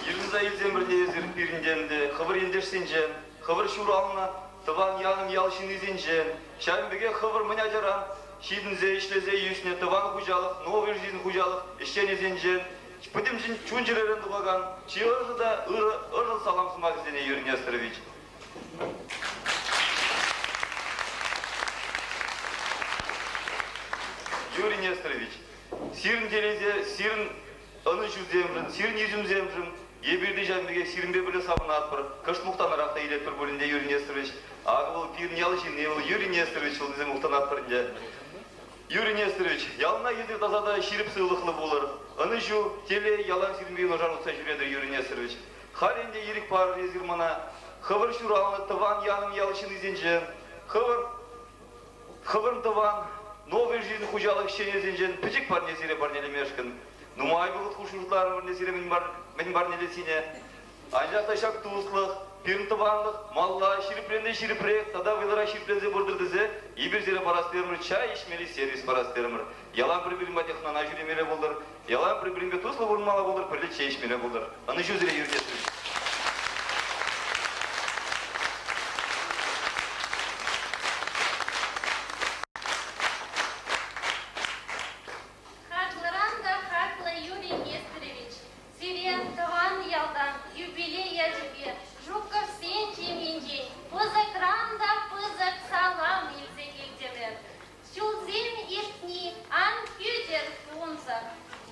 Yılınza ilzembirde ezirip birinden hıvır indersince, hıvır şuralına, tıvan yanım yalışın izince, şahimbege hıvır mınacaran, şidinze işleze yüzüne tıvan hucalık, nover жизнь hucalık, işten izince, Пыдемжин чунжеререн дугаган, чиыржы да ырыл салам Смагзене Юрий Несторович. Юрий Несторович, сирин терезе, сирин аны жүземжин, сирин yüzümземжин, ебирди жамбеге сиринбе биле сабына атпыр, кыш муктан аракта илетпір бөлінде Юрий Несторович, ағы бұл пирин ялышын, не бұл Юрий Несторович ол дезе муктан атпырында. Юрий Несторович, ялына келдер тазада ширип сыйлықлы болыр. Аны жу, теле, ялан сиринбеген ожан ұтса жүредір Юрий Несторович. Харенде ерік пар резгірмана, хывыр шуралыны тыван яным ялышын изенжен, хывырын тыван, новый жизнь хужалық шен езенжен, пічік бар несере бар нелемешкін. Нумай бұғыт хушушылары бар несере мен бар нелесіне. Айжақта шак туыслық, пирін тыванлық, малла, ширіпренде ширіпрек, тада вылыра ширіпрензе бұрдырдызе, ибір зере барастерімір, чай ішмелі сервис барастерімір. Ялан бір-бірін батехнана жүремелі болдыр, ялан бір-бірін бе туыслы бұрынмала болдыр, бірлі чай ішмелі болдыр. Аны жүзіре юрдесіз.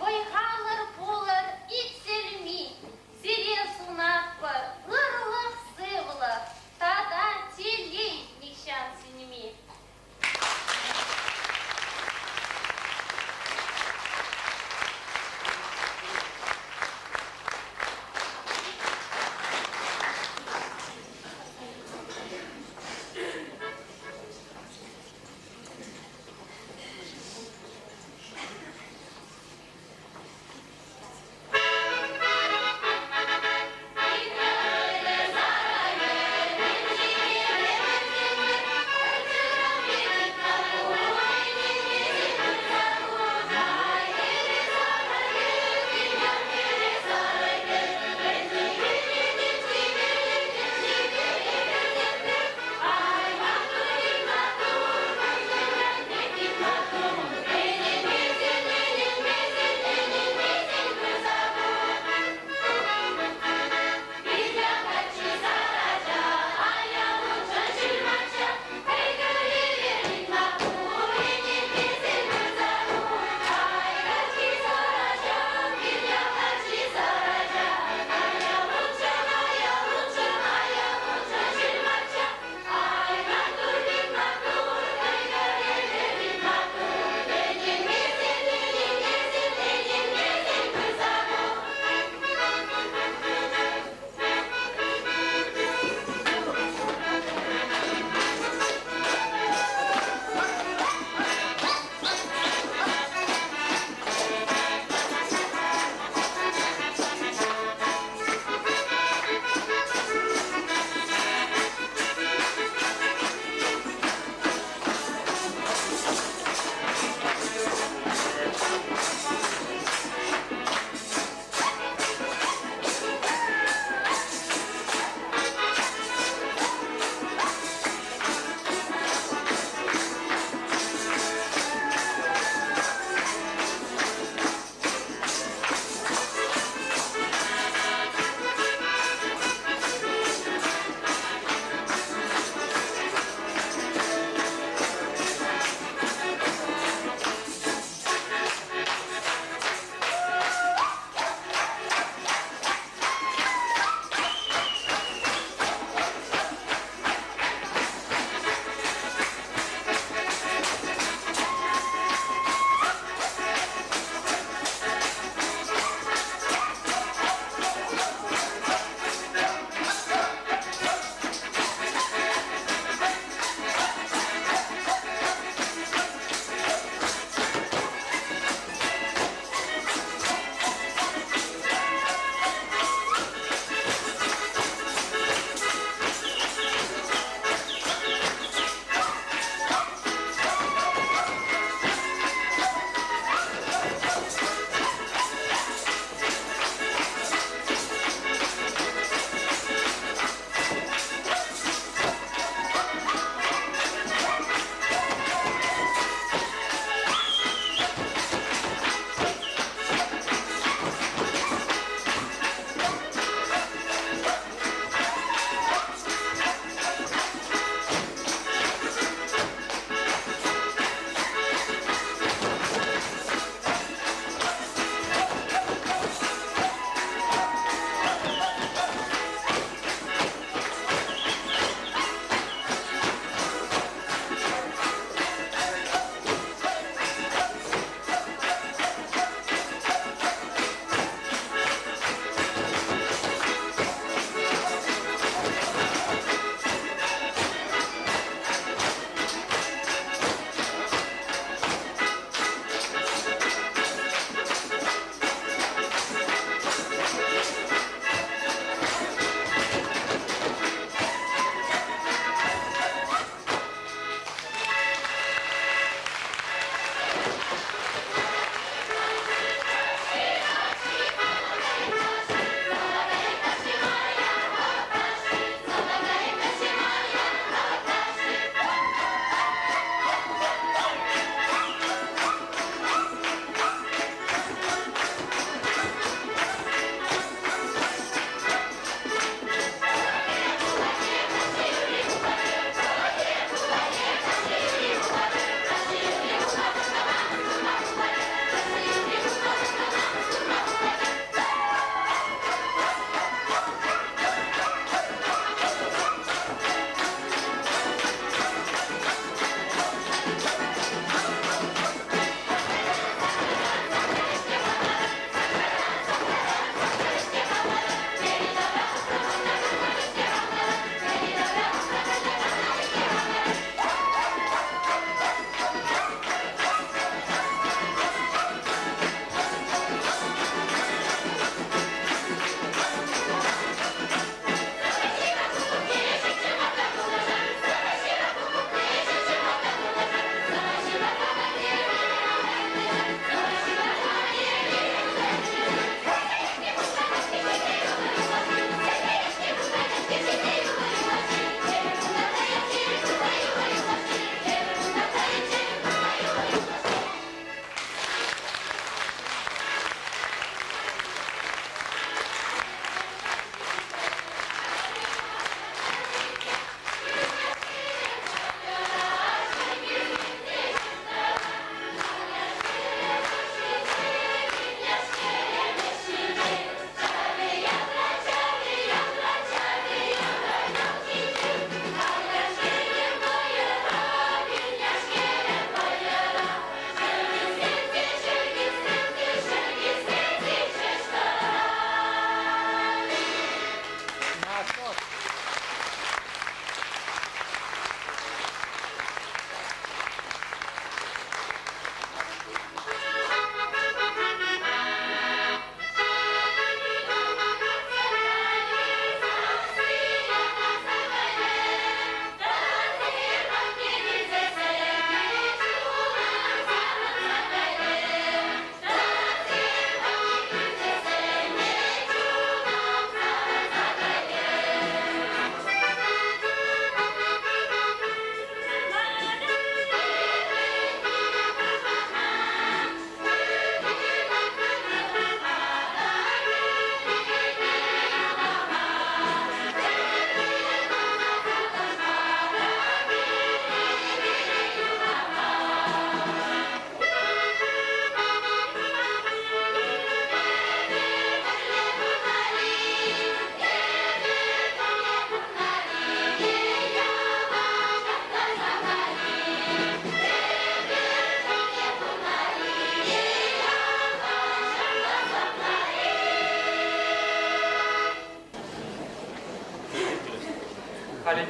Войхалар полар икселми, сиресу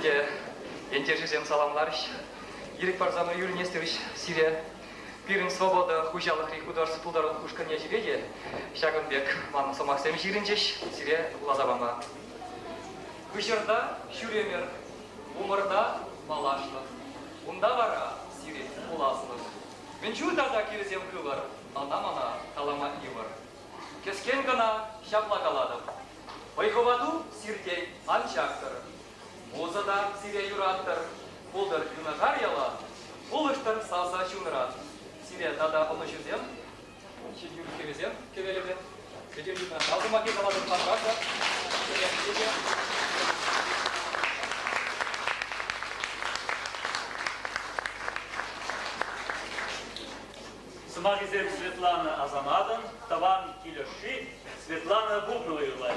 Беленде Ентежизем саламларыш. Ирик Парзамыр Юрий Нестерович Сирия. Пирин свобода хужалых и художеств пулдаров кушканья живеде. Шагынбек маным самахсем жиринчеш Сирия лазабама. Кышырда шүремер, умырда малашлық. Унда бара Сирия уласлық. Мен чудада кирезем кылар, ана-мана калама ивар. Кескен гана шапла каладым. Байховаду сирдей анчактыр. Музада Сирия юраттыр. Булдыр юнагар яла, булыштыр саса шунрат. Сирия тада оны жүзем, шедюр кевезем, кевелебен. Кедем юна алдымаки каладым панраса. Смагизем Светлана Азамадан, Таван Килеши, Светлана Бубнова Юрлай.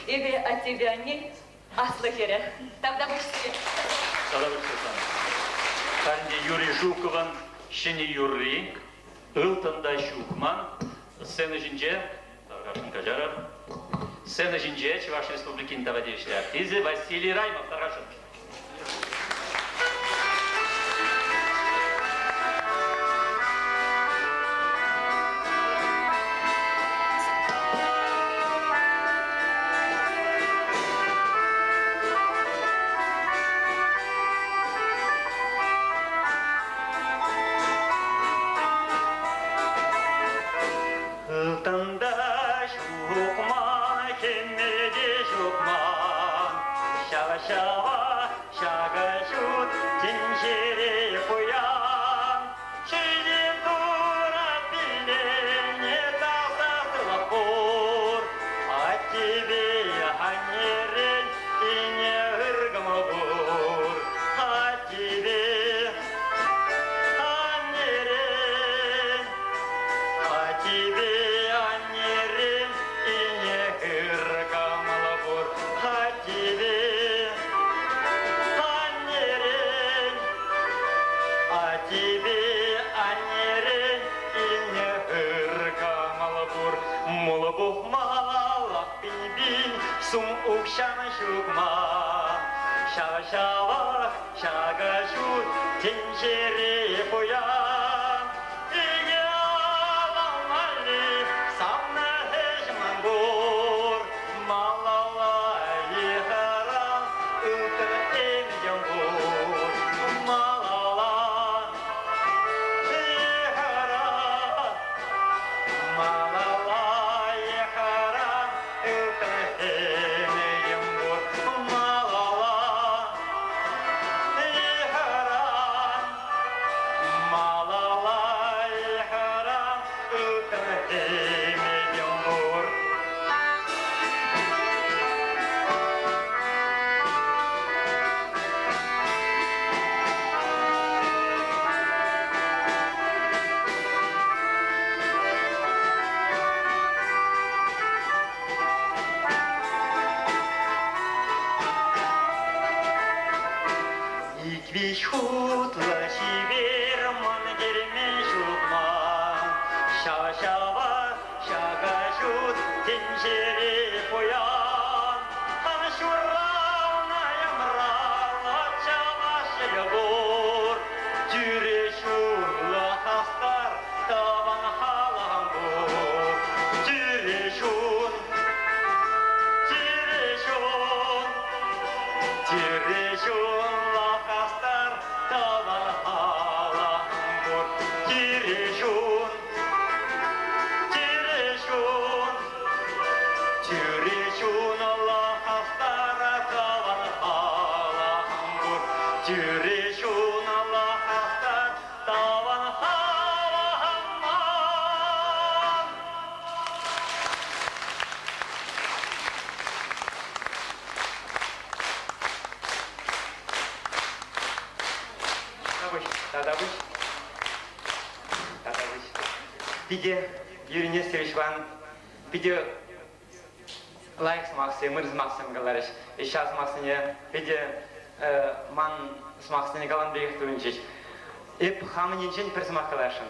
Или от тебя не аслахере. Тогда будешь себе. Тогда будешь Светлана. Ханди Юрий Жукован, Шини Юрий, Илтанда Шукман, сцена жинже, жарар. Сцена Жинджия, Чуваш Республики Интавадевичля артизы Василий Раймов, Тарашин. Пиде Юрий Нестерович ван пиде лайк смаксы, мыр смаксын галарыш. И сейчас смаксыне пиде ман смаксыне галан бегет туринчич. Эп хамынинчен пер смак калашын.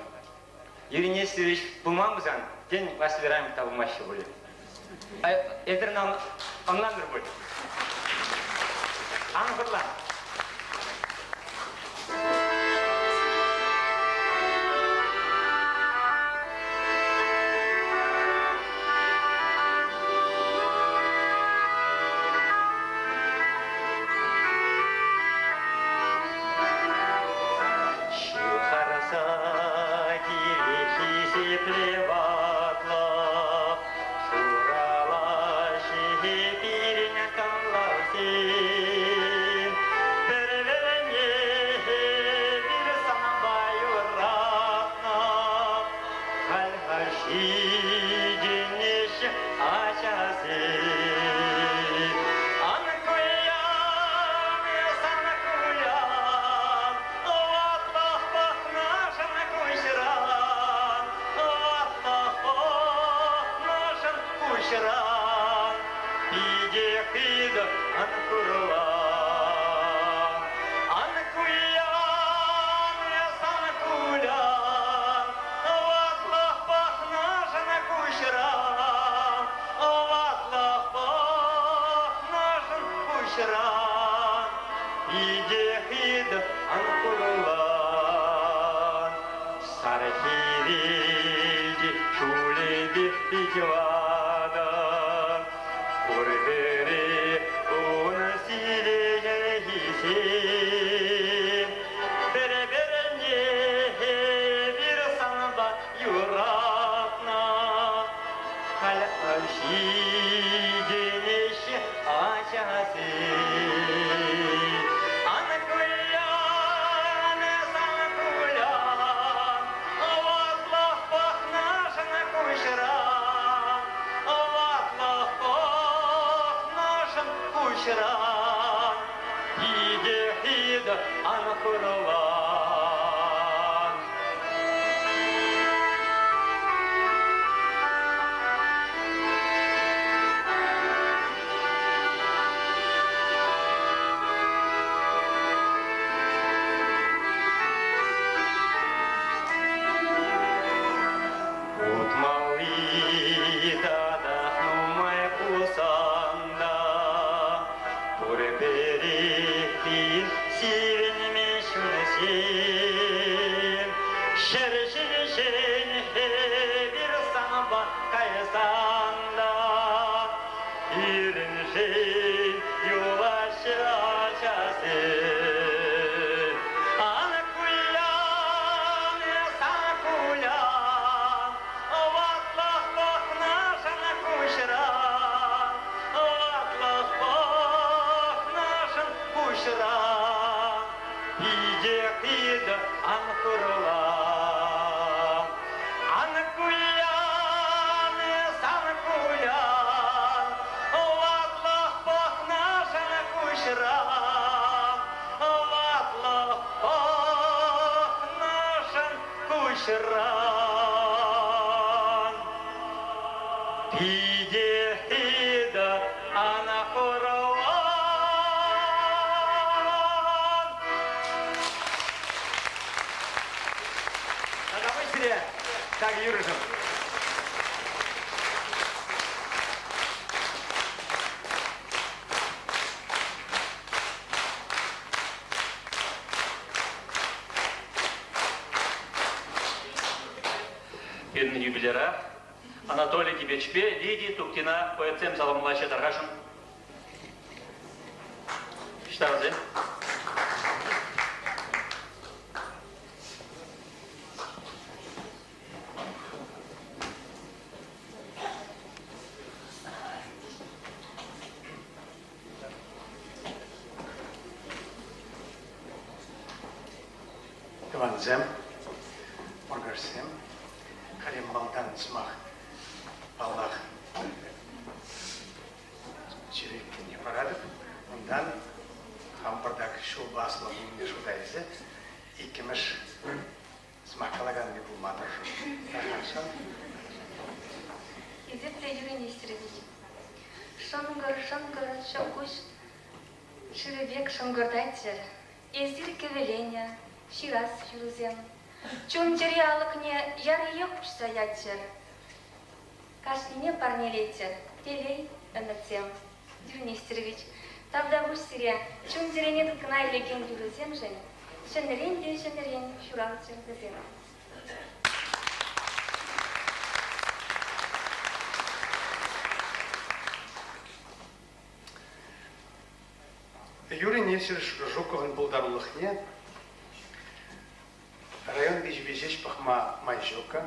Юрий Нестерович бумам бузан, день вас собираем табу мащу будет. Этернан онлайн будет. Ан хурлан. кушран, идехид анкурулан, сархириди шулеби идвадан, урбери унасилия хисим, береберне вирсанба юратна, Аль-Аль-Шиденеши Ачаси Анакулян, Санакулян Ватлах пахнаш Анакушран Ватлах пахнаш Анакушран Хиде-хид Анакурлан Так, Юрижем. Бедный юбилера Анатолий Дебечпе, Лидия Туктина, поэцем Саламулача Даргашин. Штарзе. Кванзем, Моргарсем, Халим Балдан Смах, Аллах, Чирик не порадов, ондан Хампардак Шубасла не шутайзе, и кемеш Смахалаган не был матер. Изепля Юрий Нестерович. Шонгар, шокуш, ширебек шонгардайтер, ездир кевеленя, ширас юзем. Чун терялыкне яры ек стоятер. Кашнине парнелетер, телей энетем. Юрий Нестерович, тавда буш сире, чун теренет кнай леген юзем жен. Шенерен шуралтер дезем. Юрий Нестерович Жуковын Булдарлыхне, район Бежбежеш Пахма Майжока,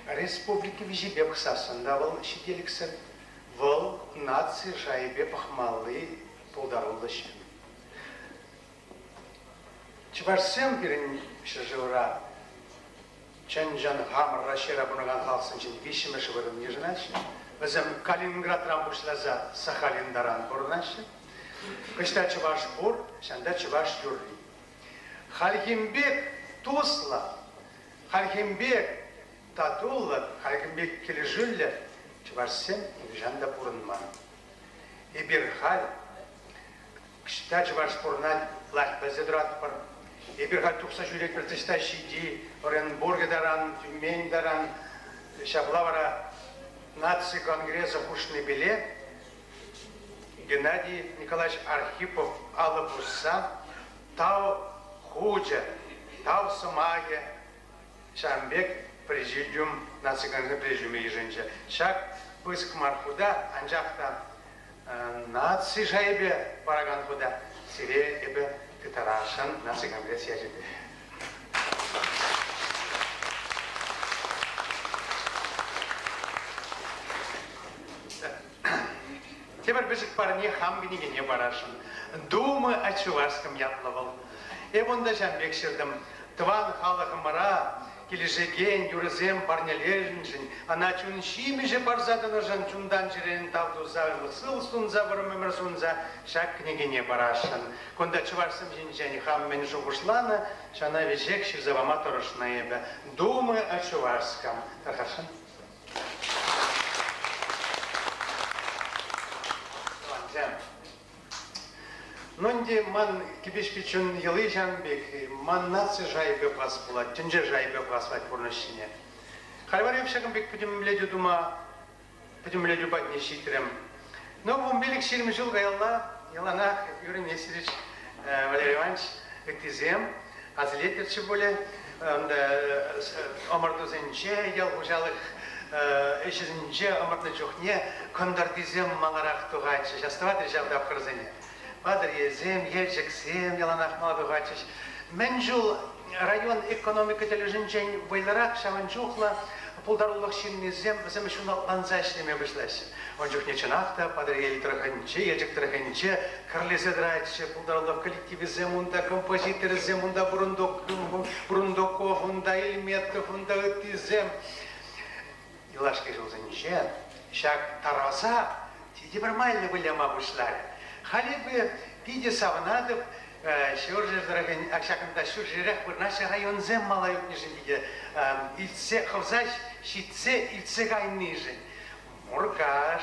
республики Бежебек Сасандавал Щеделиксер, Вол нации Жайбе Пахмалы Булдарлыхне. Чебарсем перен Шажура, Ченджан Хамр Рашера Бунаган Халсанчин Вишиме Шеварым Нижнаш, Вазем Калининград Рамбушлаза Сахалин Даран Бурнаши, Кышта Чебаш Бур, Шанда Чебаш Юрий. Халькимбек Тусла, Халькимбек Татулла, Халькимбек Кележулля, Чебарсем Жанда Бурнман. И Бирхаль, Кышта Чебаш Бурналь, Лах Безедратпар, и Бирхаль Тухса Жюлек Протестащий Ди, Оренбург Даран, Тюмень Даран, Шаблавара, Нации Конгресса Пушный Билет, Геннадий Николаевич Архипов Алабуса, Тау Худжа, Тау Сумаге, Шамбек, президиум, национальный президиум еженче. Шак пыск мархуда, анжахта наци жайбе параган худа, сире эбе китарашан национальный сяжебе. Теперь бежит парни хамгиниге не барашын. Думы о чувашском ятловал. И вон даже амбекширдам. Тван халахамара, килежеген, юрзем, парнележнжин. Она чуншими же парзадана жан чундан жирен тавду завел. Сыл сунза, вармемер сунза, шак книги не барашын. Конда чувашском жинжени хам мен жугушлана, шана вежек шизавама торошнаебе. Думы о чувашском. Тархашын. Нонде ман кибешпичун елы жанбек, ман наци жайбе пас булат, тенже жайбе пасвать порнощине. Харварев шагамбек пудем ледю дума, пудем ледю батне шитрем. Но в умбелик ширим жил гаялла, яланах Юрий Нестерович Валерий Иванович, эктизем, азлетерчи более, омарду зенче, ял ужалых, эшизенче, омарду чухне, кондардизем маларах тугайче, шастават режавда обхарзене. Падр езем, ежексем, яланах малабыгачыш. Менжул район экономика тележинчен вайларак шаванчухла, пулдаруллах шиннезем, замешуна ланзашлеме вышлась. Он чух нечанахта, падр ели траханче, ежек траханче, карлезе драйче, пулдаруллах коллективе земунда, композиторы земунда, Бурундоков, унда Ильметков, унда Тизем. Илашка жил занче, шаг тараса, тиди нормально были мабушлари. Халибы пиди савнадов, шуржер дорогой, акшаканда шуржерах, наш район зем малают нижние, ильце хавзач, щитце, ильце гайныжень. Муркаш,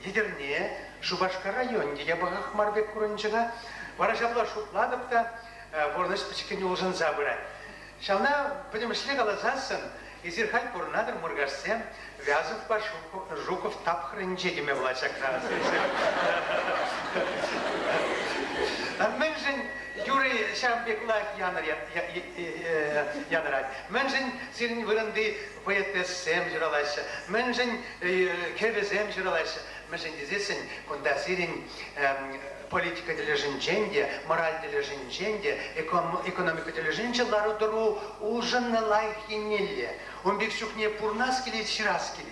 едерне, Шубашка район, где я бахах марбек курунчага, варажабла шутладов-то, ворнаш почти не должен забрать. Шална, потому что галазасан, и зерхаль пурнадр мургашсем, Вязов Пашуков, Жуков тап хранчеги ме влачакна. Менжен Юрий Шамбеклах янарат. Менжен сирин вырынды поэтессем журалаша. Менжен кевезем журалаша. Менжен дизесен, кунда сирин политика для женщенде, мораль для женщенде, экономика для женщин, ларудору ужин на лайхинелле. Он бег сюкне пурнаскили, чираскили.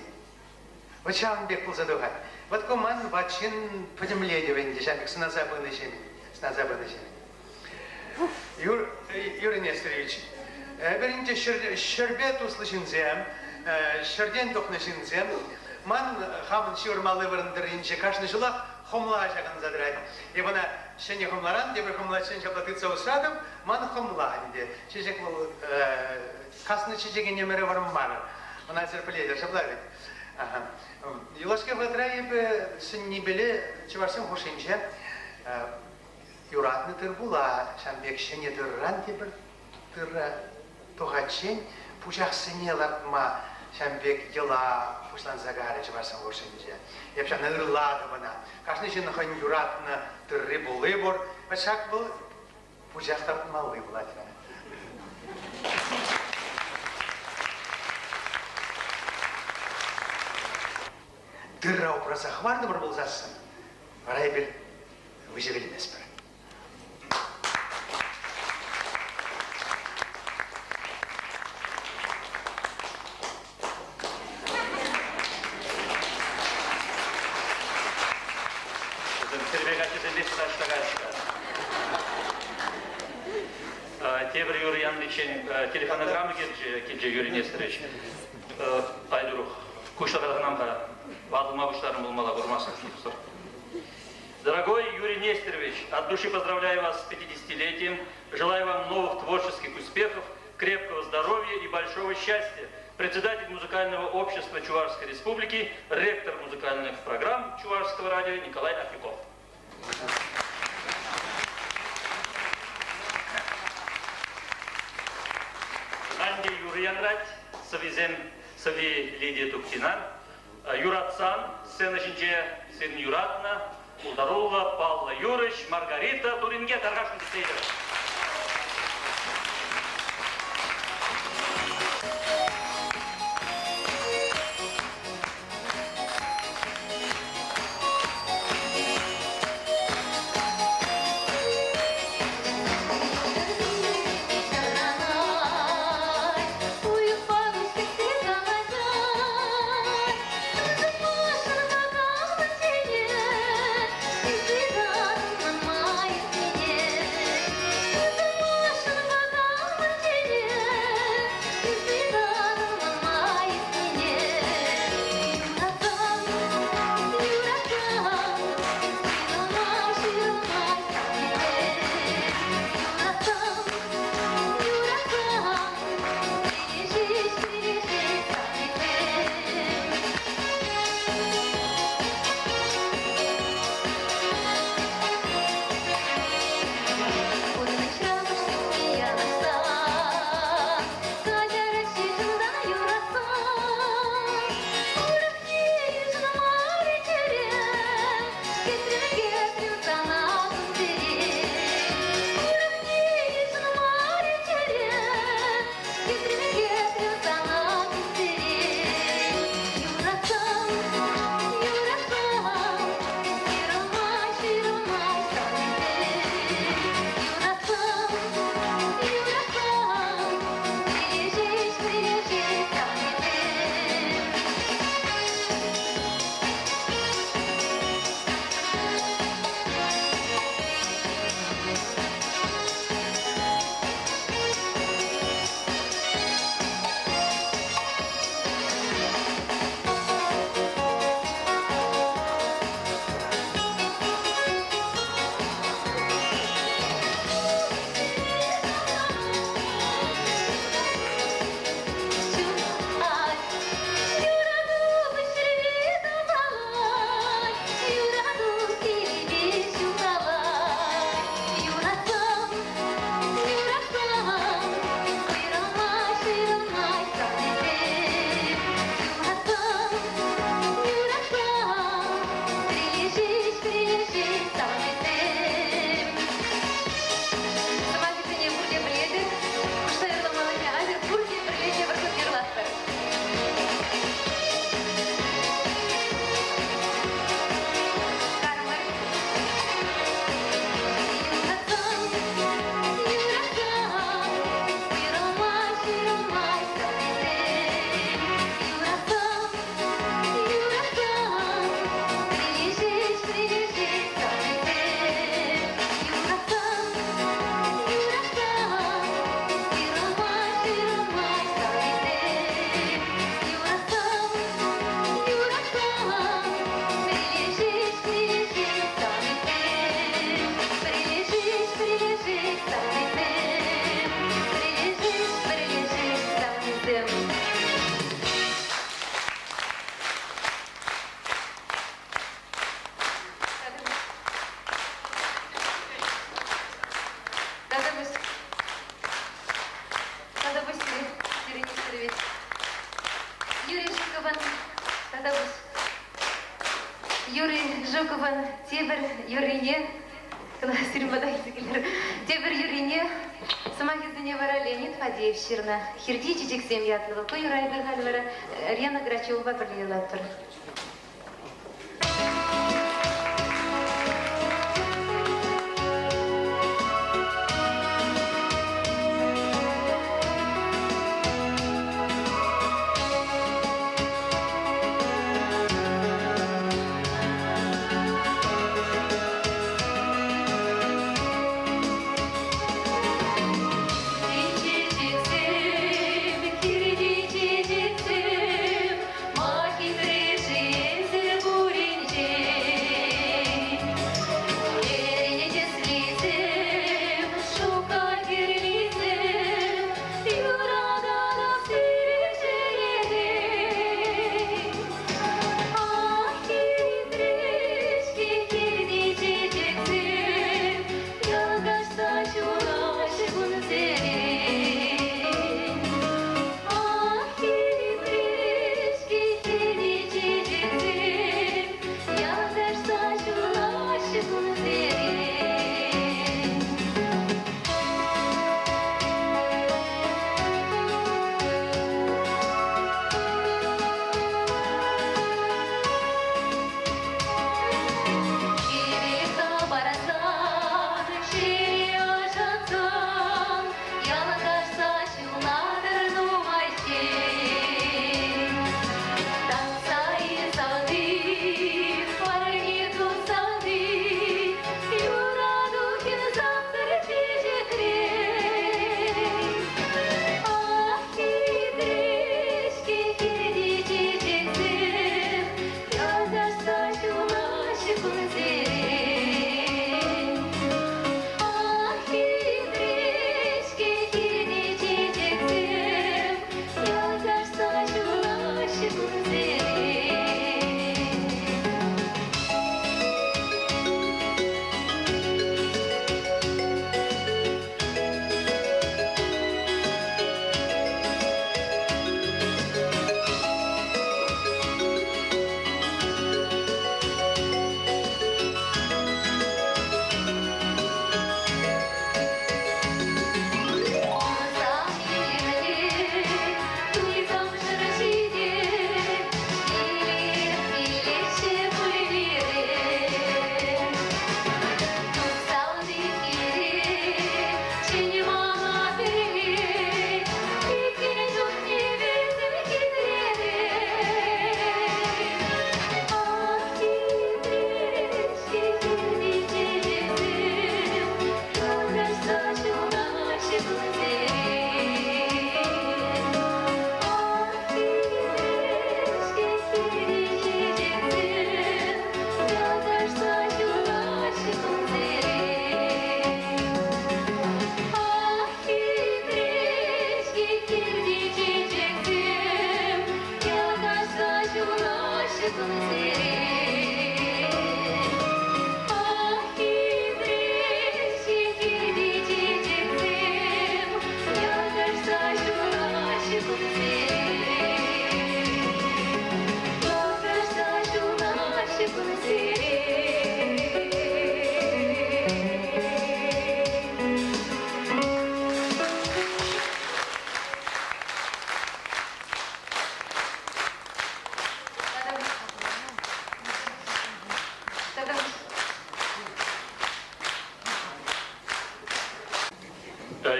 Вот чам бег задугать. Вот команд бачин подемление венди, шамбек с назабанной земли. С назабанной земли. Юрий Нестерович, берите щербет услышен зем, щерден тухнышен зем, ман хамын шурмалы вырындырынче, каждый жилах хомла жаган задрать. И вона шене хомларан, дебр хомла шен шаплатыца усрадом, ман хомла иде. Чижек был касны чижеге немере вармар. Она зерпледе шаплавит. Юлашке ватрай бы сынни беле чувашем хушинче. Юратны тыр була, шамбек шене тырран дебр тырра тухачен, пучах сыне лапма шамбек ела пушлан загаре чувашем хушинче. Я б шаны ырладывана. Каждый жен хан юратны тырры булы бор, бачак был пучах тап малы булат. Тырра образа хварды бар болзасын. Барай бел выживели беспер. Тебір Юрий Яндычен телефонограммы келже Юрий Нестерович. Айдурух, куштағадағынамға бадылма бұштарын болмала бұрмасын. Дорогой Юрий Нестерович, от души поздравляю вас с 50-летием. Желаю вам новых творческих успехов, крепкого здоровья и большого счастья. Председатель музыкального общества Чувашской Республики, ректор музыкальных программ Чувашского радио Николай Афиков. Анди Юрьянрать, Савизем Сави Лидия Туктинан, Юратсан, сцена Шинче Сен Юратна, Пулдарова Павла Юрьевич, Маргарита Туринге Таргашин Сейдер. Юрий Жукован тебір юрине, тебір юрине, самахиздене вара Леонид Фадеев ширна, хирди чечексем ятлығы, көйірай бір ғалвара Рена Грачева бірлейлаттыр. Махи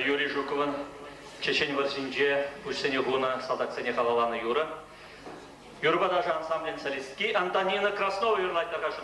Юрий Жукова, Чечень Варзинже, Пушсене Гуна, Салдаксене Халалана Юра. Юрба даже ансамблен солистки, Антонина Краснова Юрлайт Такашин.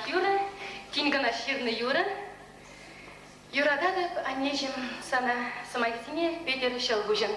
Юра, кингана ширны Юра. Юрададып, аннежим сана самайтине Петер Шалгужин.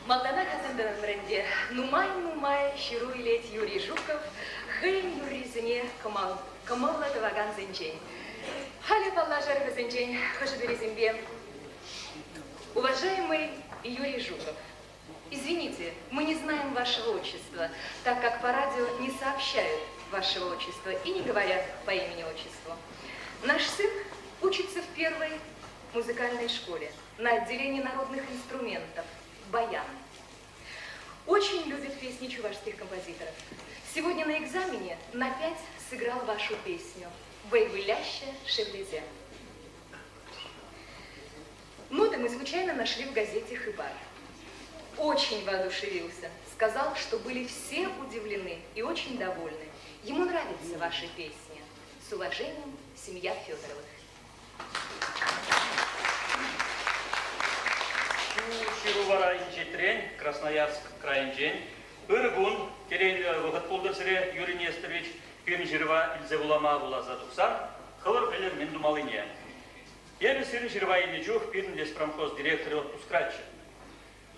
Молдана казандан бренде нумай щиру илет Юрий Жуков, хэн юризине камалла таваган зенчень. Хали паллажар зенчень, хашадыри зембе. Уважаемый Юрий Жуков, извините, мы не знаем вашего отчества, так как по радио не сообщают вашего отчества и не говорят по имени-отчеству. Наш сын учится в первой музыкальной школе на отделении народных инструментов «Баян». Очень любит песни чувашских композиторов. Сегодня на экзамене на 5 сыграл вашу песню «Вайвыляща шевлезе». Ноты мы случайно нашли в газете «Хыбар». Очень воодушевился. Сказал, что были все удивлены и очень довольны. Ему нравятся ваши песни. С уважением, семья Федоровых. Ширувара инчетрен, Красноярск крайинчен, Иргун, терен выход полдырсыре Юрий Нестерович, Пирнжирва Ильзевулама Булаза Дуксан, Хылыр Белер Мендумалыне. Ебе Сирин Жирва Ильничух, Пирн леспромхоз директоры Пускратчы.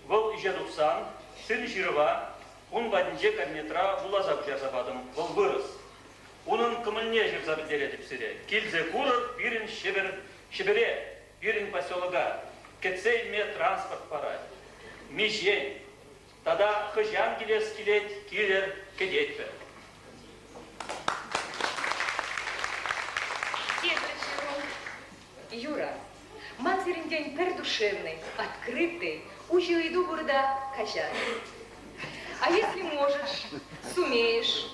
Вол Иже Дуксан, Сирин Жирва, он вадинче кабинетра Булаза Бужарзабадым, вол вырос. Унын кымыльне жирзабедере деп сире. Килзе курыр, Пирин Шебере, Пирин поселога. Кетсей ме транспорт пара. Межень. Тогда хыжан келес келет, киллер кедетпе. Юра, материн день пердушевный, открытый, уже иду бурда качать. А если можешь, сумеешь,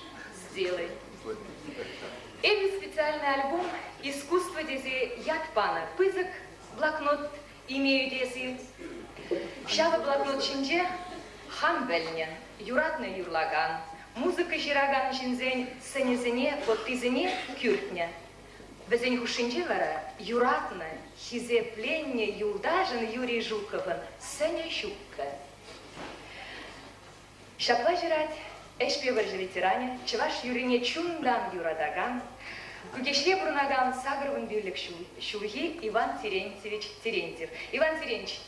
сделай. Это специальный альбом «Искусство дези ятпана». Пызык, блокнот имею дези. Шава блокнот чинже хан бельнен, юратный юрлаган. Музыка жираган шинзень сенезене, подтизене кюртня. Безень хушинже вара юратна, хизе пленне юлдажен Юрий Жуковын сеня щукка. Шапла жирать, эшпевар ветеране, чеваш юрине чундан юрадаган, кукешле бурнаган сагровын бюрлик шулхи Иван Терентьевич Терентьев. Иван Терентьевич,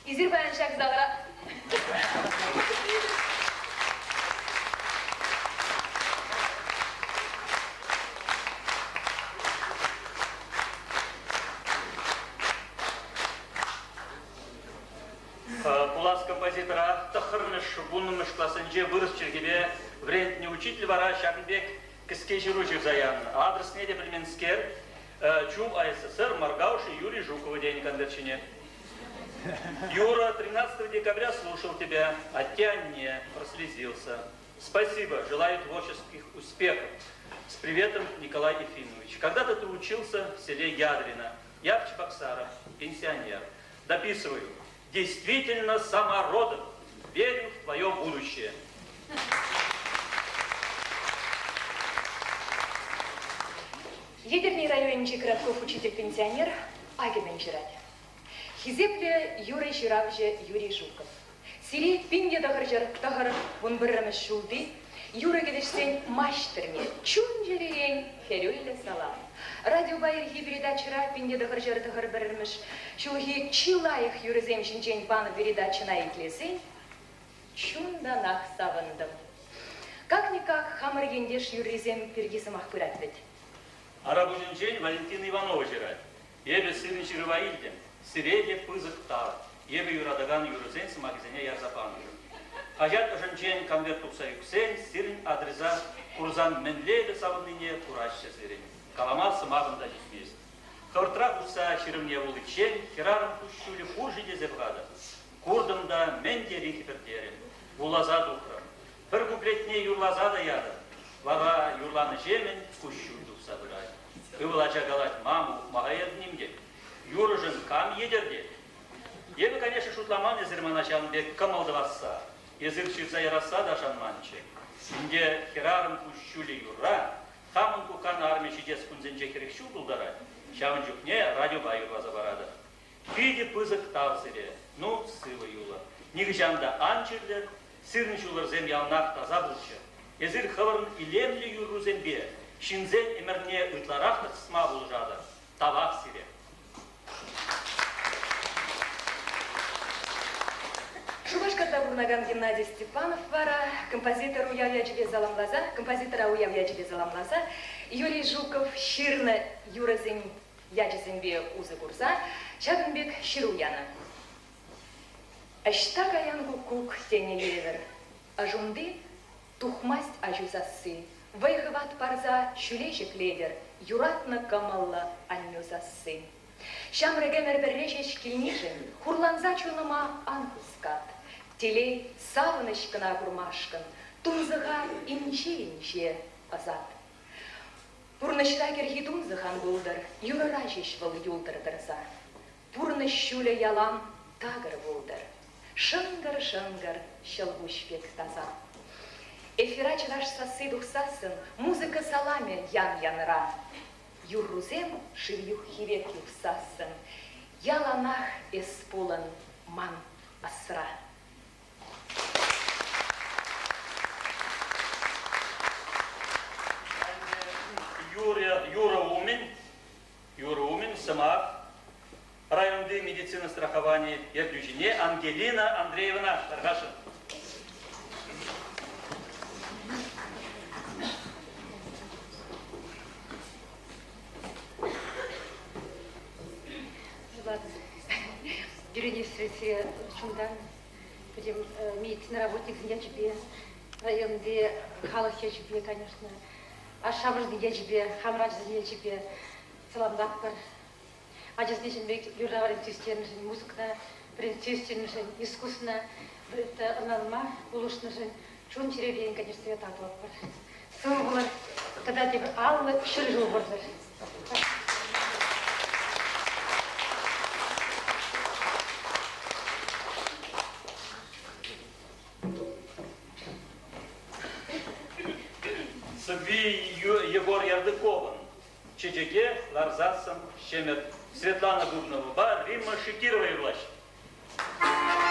изирбаян шаг залра. Пулас композитора тахырныш бунныш классынче вырыс чергебе врентне учитель вара Шагынбек кіске жүру жүрзаян. Адрес не де білменскер, Чум АССР, Маргауши Юрий Жукова день конверчине. Юра, 13 декабря слушал тебя, а тебя не прослезился. Спасибо, желаю творческих успехов. С приветом, Николай Ефимович. Когда-то ты учился в селе Ядрино. Я в Чебоксарах, пенсионер. Дописываю. Действительно самородок. Верю в твое будущее. Ядерный районче Кратков учитель-пенсионер Агимен Жирать. Хизепле Юрий Жиравже Юрий Жуков. Сири пинге дагыржар тагыр вон бирремеш шулди. Юра кедештен маштерне. Чун жереен херюлле салам. Радио байырхи передачара пинге дагыржар тагыр бирремеш. Шулхи чилаих юрезем шинчен паны передачына итлесен. Чунданах савындым. Как-никак хамыр ендеш юрезем пергисымах пыратвет. Арабужинчен Валентина Иванова жирать. Ебе сырын Жирваильден. Сиреде пызык тар. Ебе юрадаган юрезен самагизене ярзапаныш. Хажат ожинчен конверт тукса юксен, сирин адреза курзан менлейді савыныне курашча сирин. Каламар самагында житмест. Хавртра курса ширымне улычен, херарым пущули хужи дезебгада. Курдымда менде рихи пердерин. Улаза духрам. Бір куплетне юрлаза да яда. Вара юрланы жемен пущуль духса бырай. Ывылача галать маму, магаяднимге. Юрыжын кам едерде. Ебе, конечно, шутламан езерма началынбек камалдываса. Езыр чирза яраса да шанманче. Инде херарым пущули юрра, хамын кукан армичи дес кунзенче херекшу булдара. Шавын жукне радио байырваза барада. Пиде пызык тавсыре, ну сывы юла. Нигжанда анчырлер, сырын шулар зем ялнах таза булчы. Езыр хавырын илемли юру зембе, шинзен эмерне ытларахтық сма булжада. Тавак сире. Шубашкарда бурнаган Геннадий Степанов вара, композитор уявья тебе заламлаза, композитора уявья тебе заламлаза, Юрий Жуков ширна юразин ячезинбе узы курса, Шагынбек шируяна. Ашта каянгу кук тене евер, ажунды тухмасть ажузасы, вайхыват парза шулешек ледер, юратна камалла аннюзасы. Шамреге мерберрежеш килнижен, хурланза чуныма анхускат. Телей савынышкына курмашкын, тумзыға инче-инче азат. Пурнышта керхи тумзыған булдыр, юрыра жеш выл юлдырдырза. Пурныш шуле ялам тагыр булдыр. Шынгыр-шынгыр шылгушпек таза. Эфира чыраш сасы духсасын, музыка саламе ян-янра. Юррузем шивюх хивек юхсасын, яланах эспулын ман ассыра. Юра Умин, сама районный медицина страхования Ердюжине Ангелина Андреевна Таргашин. Юрий Нестерович, шундан, будем медицина работник ячбе, районный халах ячбе, конечно, а шабрный ячбе, хамрач ячбе, саламдакпар, а здесь нечем юрнаварин тюстенжин, музыка, принцюстенжин, искусно, это аналма, улушнажин, чун черевень, конечно, я так вот. Сумбулар, когда тебе аллы ширжу бордер. Егор Ярдыковын, Чечеке, Ларзасом, Шемет, Светлана Бубнова, Римма Шикирова и Власть. Oh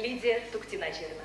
Лидия Туктина-Черна.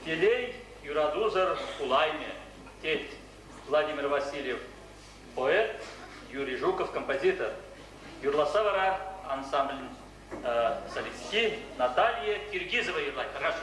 Телей Юрадузар Улайме, теть Владимир Васильев, поэт, Юрий Жуков, композитор, Юрласавара, ансамбль солистки, Наталья Киргизова, Юрлай. Хорошо.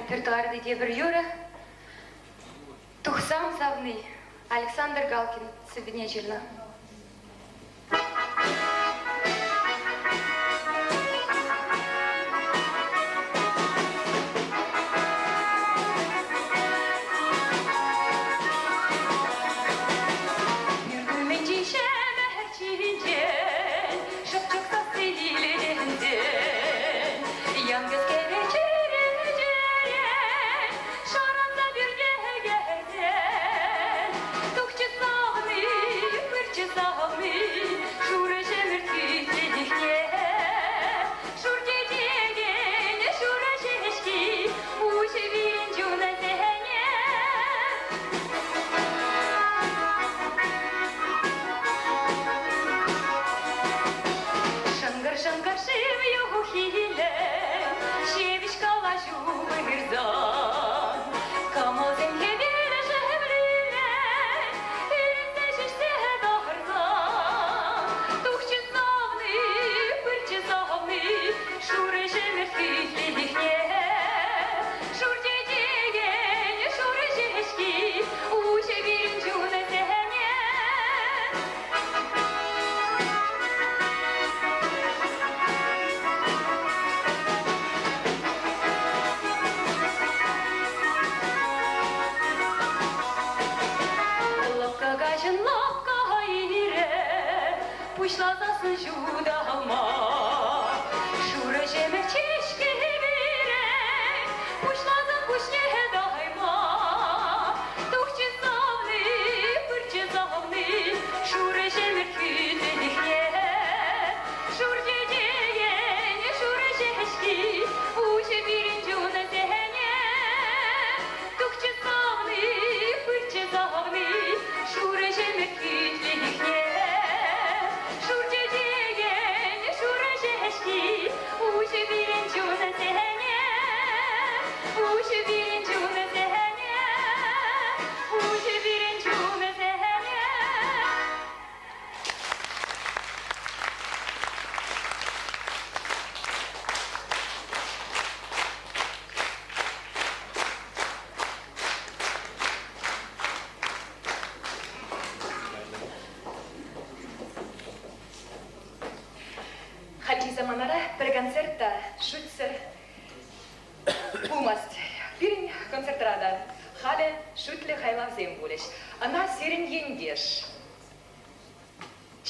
Репертуарды дебір юры, Тухсам Завны, Александр Галкин, Сабинечерна.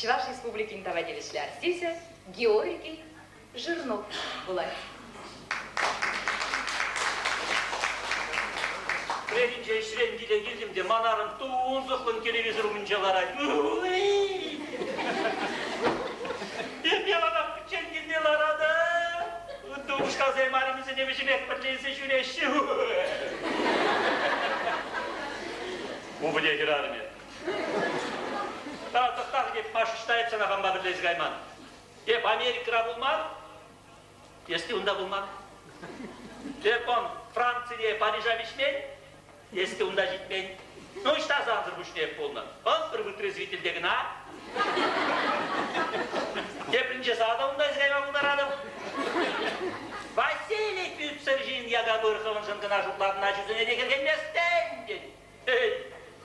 Чуваш Республики Тавадилишлер Артисе Георгий Жирнов. Булай. же шіренділе келдім де, манарым туын зықлын телевизорын жаларай. Yalan çengildi arada. Doğuş kazaymarımızı ne biçim ekberleyse şöyle şu. Bu bile girarım ya. Taratlıklar hep başıştayıp sana kamba birleyiz gayman. Hep Amerika'da bulmak. Eski onda bulmak. Hep on Fransa'ya Paris'e biçmeyin. Eski onda gitmeyin. Ну и что завтра будешь не полно? Он вытрезвитель дегна. Кепринче сада ундай зрема бударады. Василий Пюцержин яга бырховын жынкына жукларына жүзіне декерген местен деді.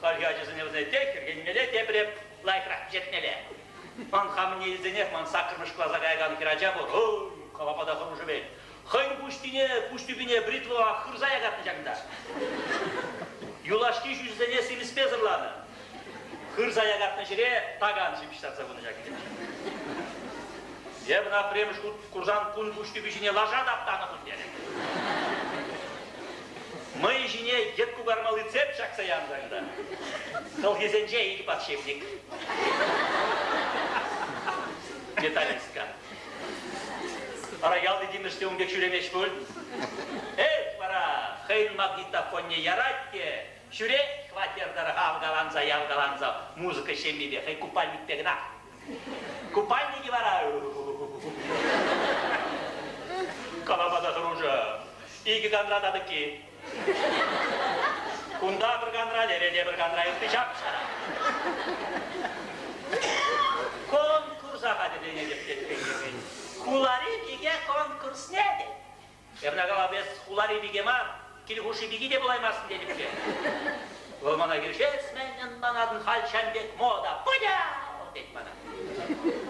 Харга жүзіне өзіне декерген тепіреп лайкрақ жетмеле. Ман хамын елзіне, ман сақырмыш клаза қайған киража бұр. Ой, қалапада құрыжы бен. Хын пуштүбіне бритваға қырза ягатны жағында. Юлашки жүзіне силіспе зырланы. Қырза ягатны жіре таган жібіштатса бұны жағында. Я бына премш куржан кун пуштүбішіне лажа даптаны құн деді. Мы жіне ет кугармалы цеп шақса янзаңда. Қыл кезенже екі подшипник. Металлистка. Араял дедіміште оңбек жүремеш бұл. Пара, хейн магнитофонне яратте. Шүре, хватердары авгаланза, музыка шембебе, хей купальник пегна. Купальники бара. Калабада тұружа. Игі қандрадады ки. Кунда бір қандра, лереде бір қандра, үтті шапшара. Конкурсаға дедене деп кетпен. Хулари биге конкурс неде? Ерна қалабес хулари биге ма, келхуши биге де болаймасын дедіп бе. Ол мана кершес менен манадын халшанбек мода. Понял! Дед мана.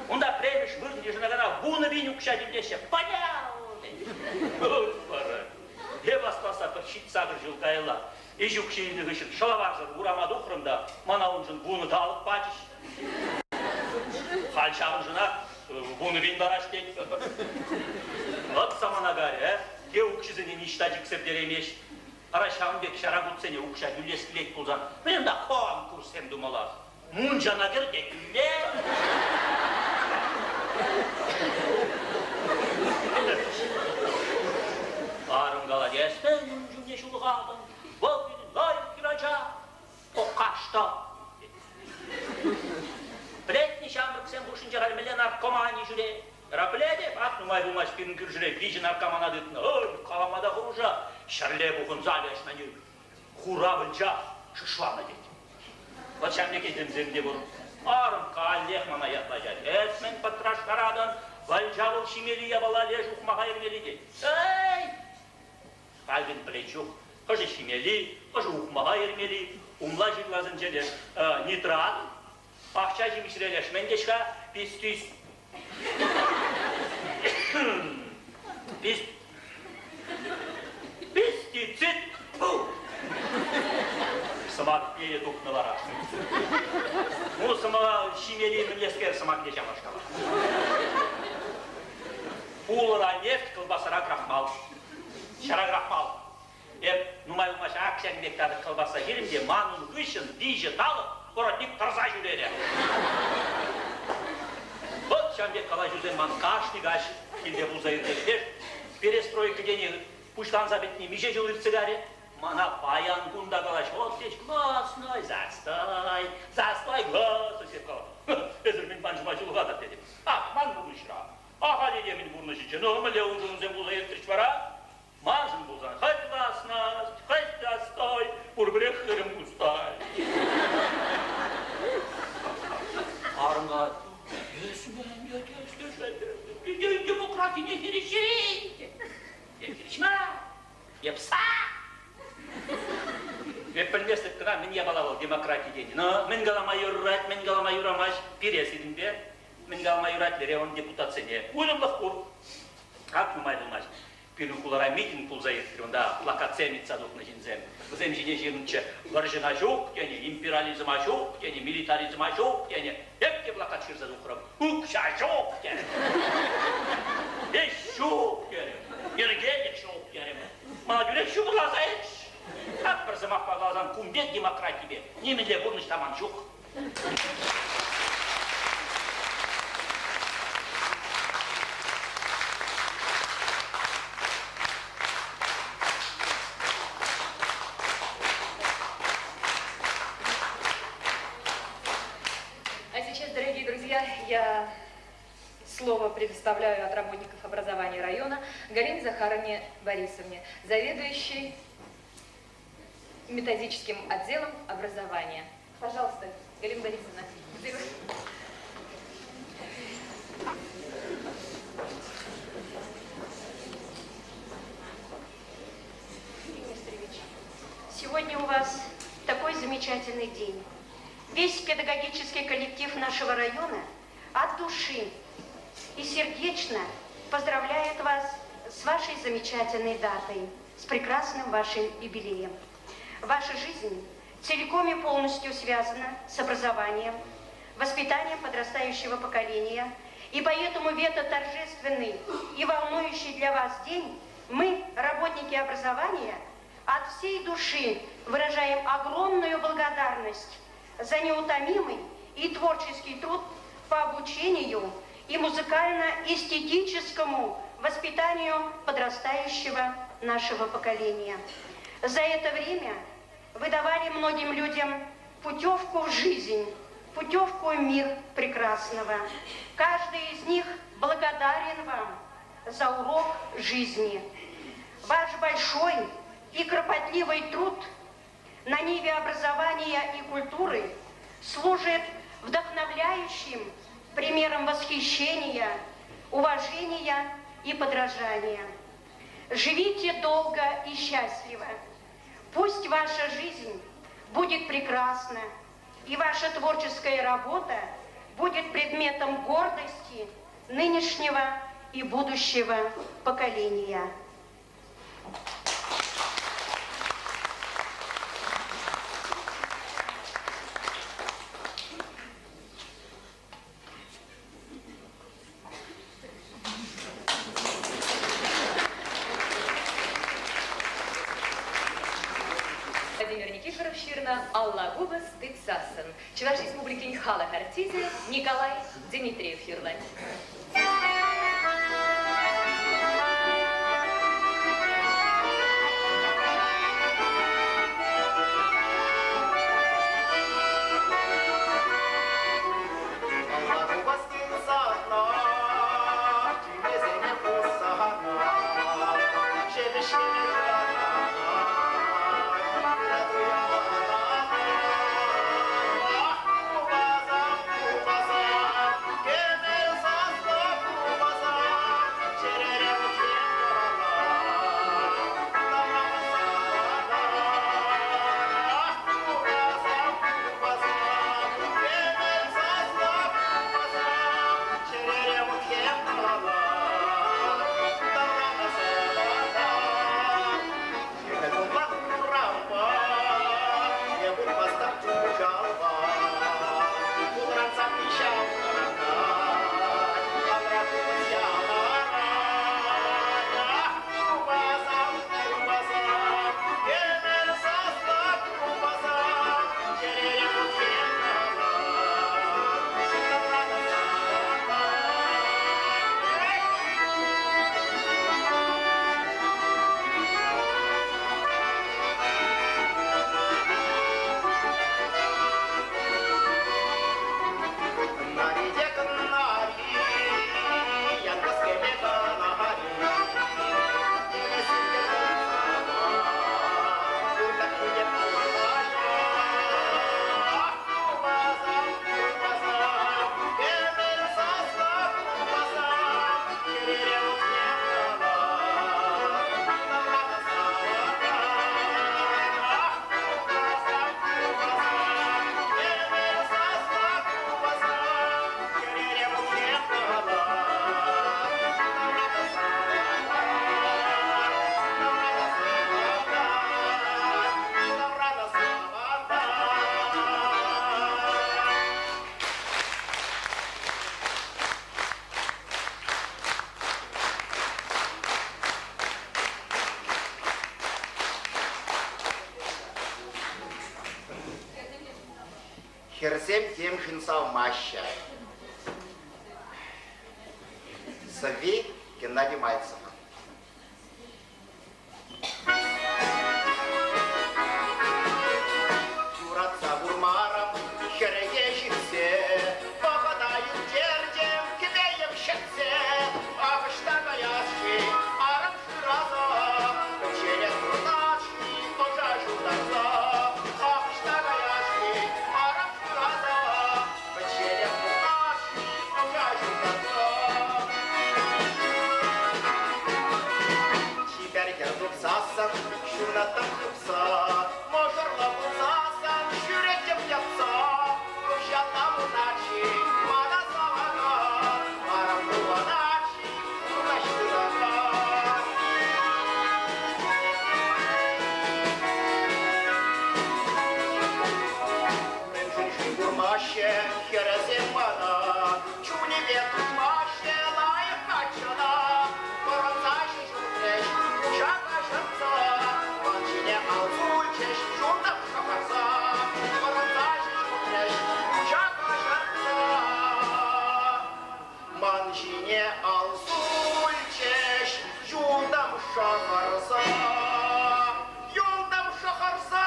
Онда премиш бұрын ежіна ғана буны бейін ұқша демдеші. Понял! Ой, бара. Еб аспаса бір шит сағыр жылқайыла. Ежі ұқшейінді ғышын шылаварзыр ұрамады ұқырымда манауын жын буны талып бачыш. Халшағын жына буны бейін бараш дейд. От самана гарі, ке ұқшызыне ништа жіксіп деремеш. Арашағын бек шара бұтсене ұқша үлес кілет бұлзан. Мен да конкурс hem думала. Мунжана керде күле. Arım qala deyəsən, cümle şulğadım. Vol günün layık girəcə, o qaşda. Bilətni şamrıq sen quşunca qalmələ narkomani jüre. Raplədib, atnumay bulmaş birini gürjüre, bici narkomana dıtını. Oy, qalamada xuruja, şərlə buxun zaləşməni. Xurabınca, şışvanı dedi. O şəmləketim zemde vurun. Arım qallex mana yatacaq. Esmen patraşqaradan, valcavıl şimeli yabala leş uxmağa ermeli dedi. Ey! Kalbin плечух, кожи şimeli, кожи uxmağa ermeli, umla jıglazın celer nitrat, ahça jimişreleş mendeşka, pistis. Pesticid. Самак пее духнывара. Ну, сама şimeli млескер самак деча машкала. Пулыра нефть, колбасара крахмал. Şara krahmal. Numayılmaş akşam mektadı kılbasa yerimde manın kışın, diyece dalıp, koratnik tarza jürere. Вот şambek kala jüzen man kaşni kaş, kilde buzayır dediler. Perestroika deni puştan zabetni mice jılır цигаре. Mana bayan kunda kalaş, вот здесь классный, застой, глаз, сеп kala. Ezir min bancıma jılğadat dedim. Ah, man bunu şıra. Ah, hadi demin burnu şıcı. Nığımı leğuzun zen buzayır tırç vara. Мажем бузан, хоть властность, хоть достой, бурбрехтерем пустай. Арынға, демократия керешейді. Керешма, епса. Веп білместік кіна, мен ебалавал демократия дейді. Но мен галама юррать, мен галама юрамаш, пересидін бе. Мен галама юрать, лереван депутацияне. Уйдымлық құр. Ақ нумайдылмаш. Пилюкулара митинг пулзаевтер, онда плакатсемица дух на жинзем. Зем жине жирнче варжина жук, тяне империализм жук, тяне милитаризм жук, тяне епке плакат ширза духрам. Укша жук, тяне. Еш жук, тяне. Ергене жук, тяне. Мана гюлек шу глаза еш. Ак бір замақ па глазан кумбек демократии, немедле бурныш таман жоқ. А сейчас, дорогие друзья, я слово предоставляю от работников образования района Галине Захаровне Борисовне, заведующей методическим отделом образования. Пожалуйста, Галина Борисовна. Сегодня у вас такой замечательный день. Весь педагогический коллектив нашего района от души и сердечно поздравляет вас с вашей замечательной датой, с прекрасным вашим юбилеем. Ваша жизнь целиком и полностью связана с образованием, воспитанием подрастающего поколения, и поэтому в этот торжественный и волнующий для вас день мы, работники образования, от всей души выражаем огромную благодарность за неутомимый и творческий труд по обучению и музыкально-эстетическому воспитанию подрастающего нашего поколения. За это время вы давали многим людям путевку в жизнь, путевку в мир прекрасного. Каждый из них благодарен вам за урок жизни. Ваш большой и кропотливый труд на ниве образования и культуры служит вдохновляющим примером восхищения, уважения и подражания. Живите долго и счастливо. Пусть ваша жизнь будет прекрасна, и ваша творческая работа будет предметом гордости нынешнего и будущего поколения. Алла Губа Стыцасын. Чуваш Республики Хала Хартизе Николай Дмитриев Юрлань. Give me some Херсем тем шинсав маща. Сави Геннадий Мальцев. Юратса бурмаром, херегещимся, попадают дердем, кидаем щекце, ах, штагаяшки, арам шираза, печенье трудачки, пожажу доза, ах, штагаяшки, арам шираза, печенье трудачки, пожажу доза. Теперь я тут сасан, шуна там хупса, можер лапу сасан, шуретем япса, рушя там удачи, мана завага, арам дуваначи, ураш дурака. Менжинши гурмаще, херезем мана, чуни вету маще, лая качана, коронзаши жутнеш, ушака жырца, ванчине алзульчеш, журдам шахарца, коронзаши жутнеш, ушака жырца, манчине алзульчеш, журдам шахарца, юлдам шахарца.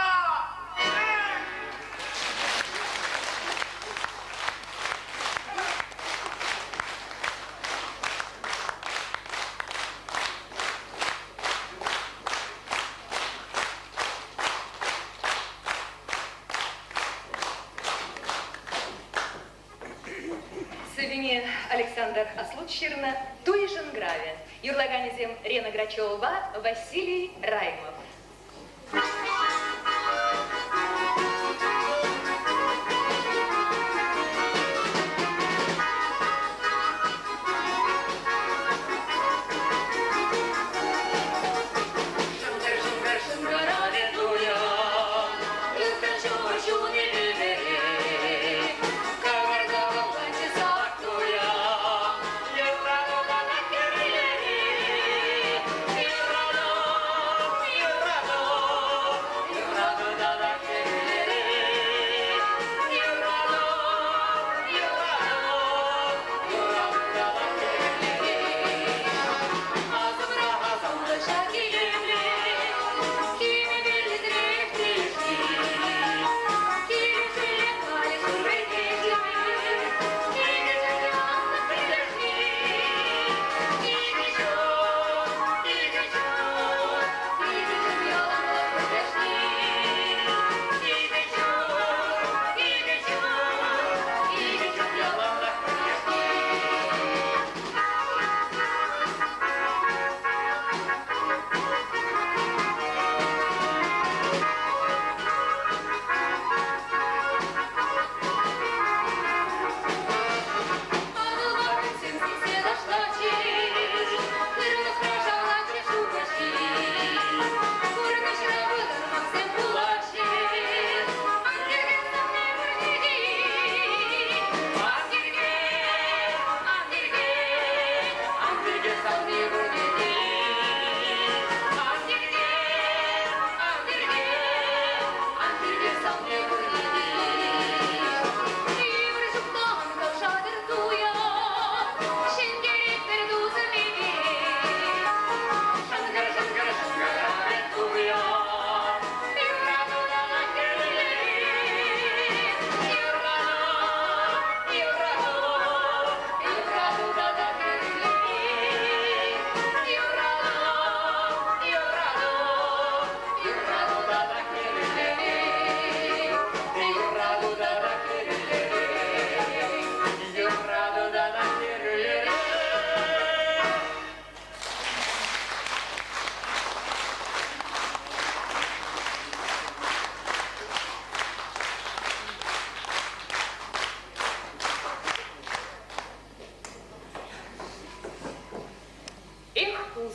Савине Александр Аслучширна, Туишин Граве, Юрлаганезем Рена Грачева, Василий Раймов.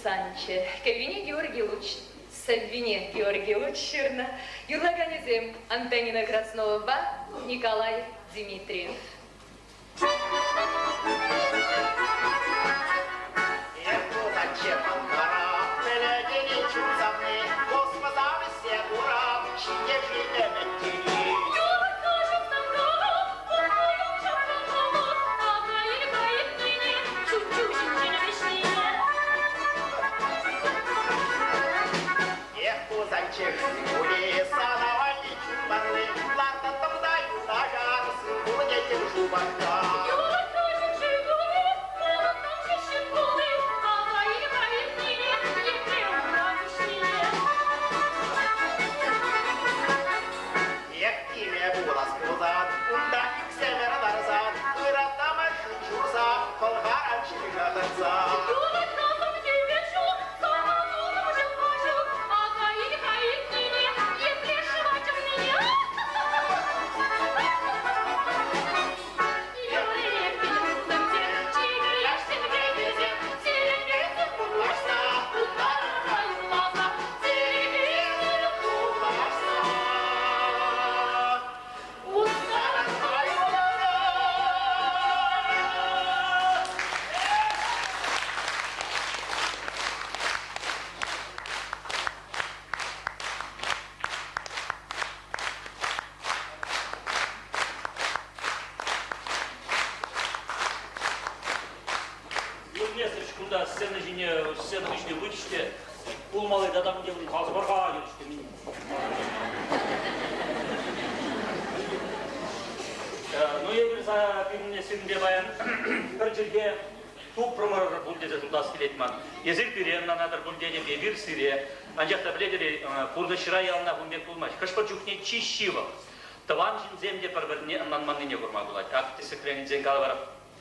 Санче, Кавине Георгий Луч, Савине Георгий Лучширна, Юрлаганезем Антонина Краснова, Николай Дмитриев. Господа, все дура, Чищива. Таван земде парбарне аннан не гурма булат. Акты секренин зенгалвар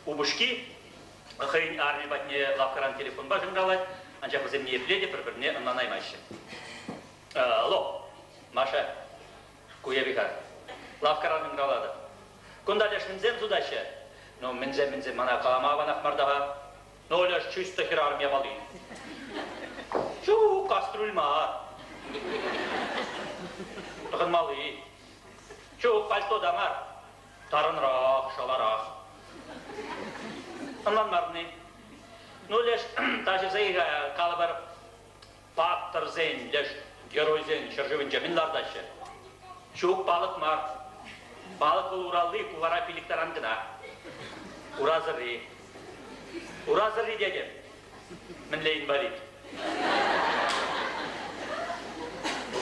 убушки, хайн арми батне лавкаран телефон бажын галат, анжак земне пледе парбарне аннан аймаще. Алло, Маша, куябика. Лавкаран галада. Кундалеш минзем судаше. Но минзем мана калама нахмардага. Но леш чисто хир армия вали. Чу каструльма. Тахын малы. Чу пальто дамар. Тарынрақ, шаларақ. Аннан марны. Ну леш даже зайга калабар паттыр зен, леш герой зен, шыржывын жаминлардашы. Чу балық мар. Балық бұл уралды кулара пиліктар андына. Уразыры. Уразыры дедім. Мінлейін барит.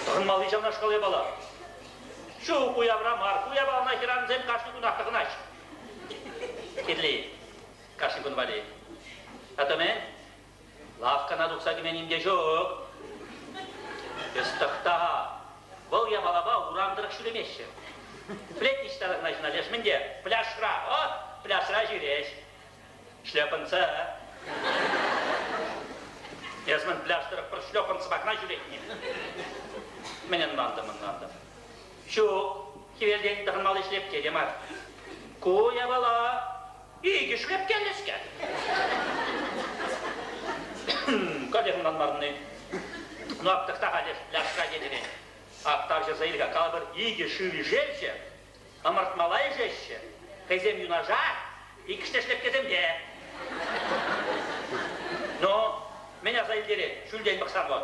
Тахын малы жамна шкалы бала. Şu kuyabramar, kuyabağına kiran zem karşı günahlıkın aç. Kirli, karşı gün vali. Atamen, lafkana duksa ki benim de çok. Istıkta, bol yabalaba urandırık şülemeşi. Flet iştalık naşına leşmin de, plaşra, plaşra jireş. Şlepınsa. Yazmın plaştırık bir şlepınsa bakna jirekni. Menen nandım. Şu kiverden dağınmalı işlep geldim var. Koya bala, iyi işlep gelesken. Kadehimden marını. No aptıkta kalır, laşka gelirin. Aptarca zayırga kalabır iyi şıvi jelce, amartmalay jelce. Kızem yunaja, iyi kişte işlep geldim de. No, mene zayırları şülden baksan var.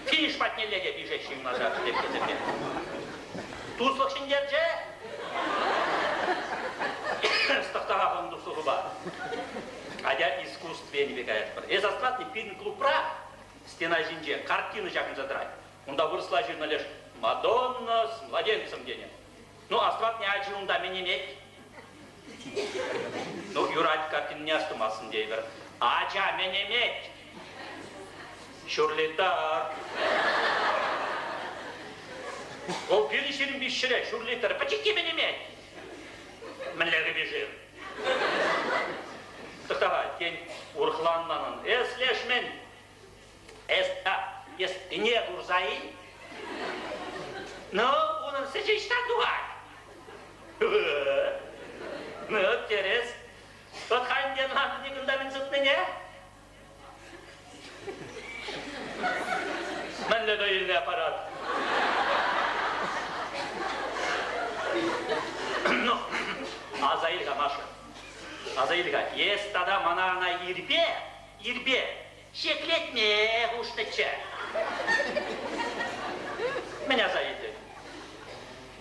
Finish patnelege bir jelce yunaja işlep geldim de. Tuzluk şingerce. Стахтага фонду сугуба. Адя искусстве не бегает. Эзастратный фильм клуб прав. Стена жинже, картины жакын задрать. Унда выросла жирна лишь Мадонна с младенцем дене. Ну, астрат не аджи унда мен емек. Ну, юрать картины не астумасын дейбір. Ача мен емек. Шурлетар. Ол перешерін бешшірі, шурлетар. Почекте мен емек. Мінлері бежір. Тықтаға, кен урхланнанын. Эслеш мен. Ес не дурзайын. Ну, оның сәче іштан дуғай. Ну, терес. Отхайын ден ғанды дегінда мен зытны не? Мінлі дөйілі апарат. Ну, Азаилга, Маша. Азаилга, есть тогда манарна ирбе, шеклетме гуштача. Меня заиды.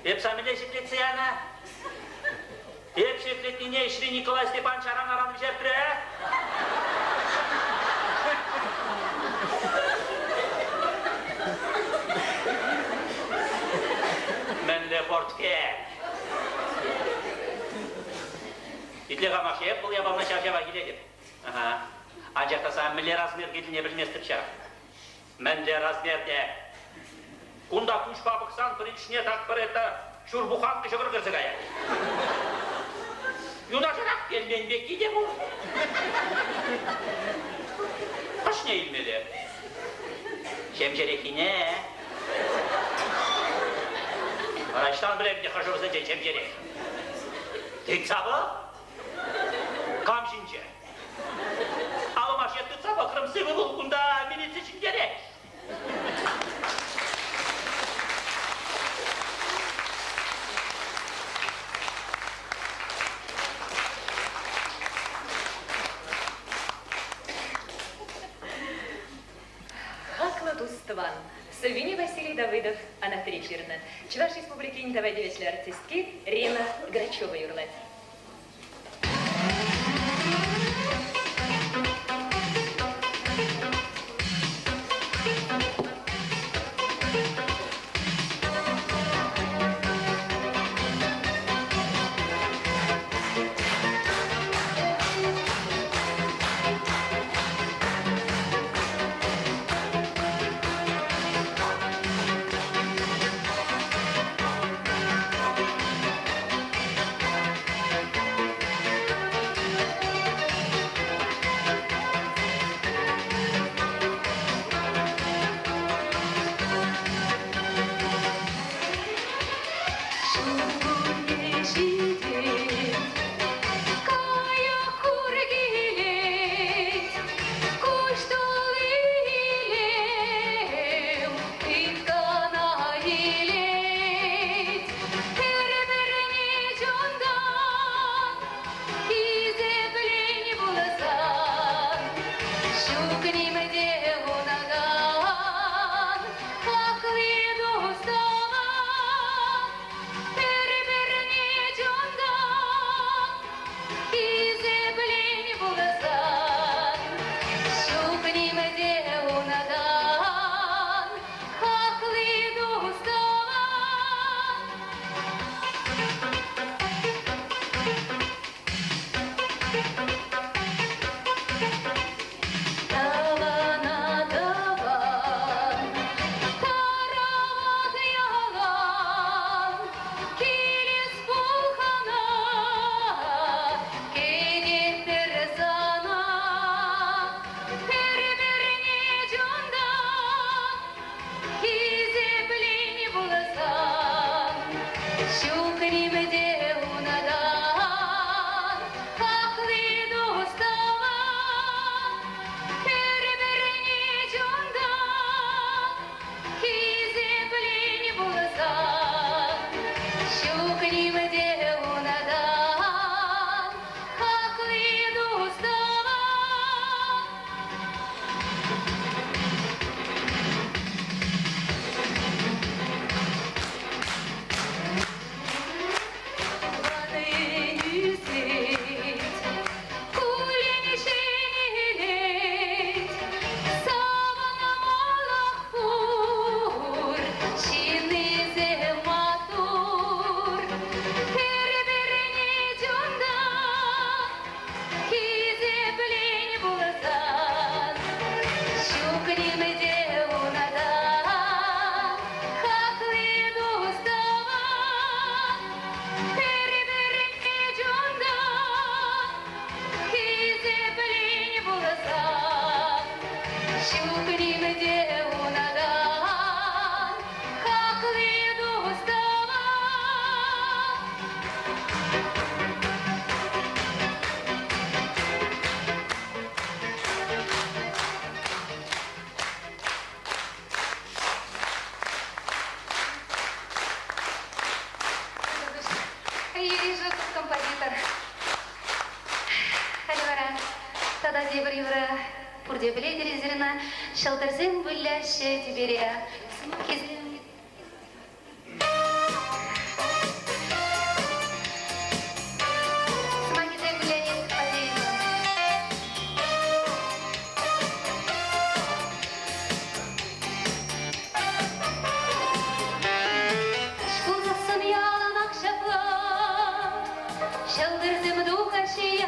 Епсамиле шеклетсияна. Еп шеклетнине Ишри Николай Степанович аран жертре. Менле портке. Иплеға мақшеп, бұл ябалына шап-шаба келеді. Ажақтасам, мүлі размер кетіне білместіп шап. Мәнле размерде. Кунда кушпа бұқсан, біріншіне тақпыр етті, шүрбұқан күшігір кірсі қая. Юнашырақ келмен бекки де бұл. Қыш не илмелі? Шемжерекіне. Арайштан білемде қыжырсы же шемжерек. Тек сабы? Камшинче. Алымаш етті сабы қырымсы бұл күнда милиция шемжерек. Сальвини Василий Давыдов, Анатолий Фирна. Чуваш Республики Недоводевичля артистки Рена Грачева-Юрлать. Юрий Жуков, композитор. Халивара, тада дебір евро, пурде біле дерезеріна, шалдырзен бүлляші дебере. Шалдырзым духа шия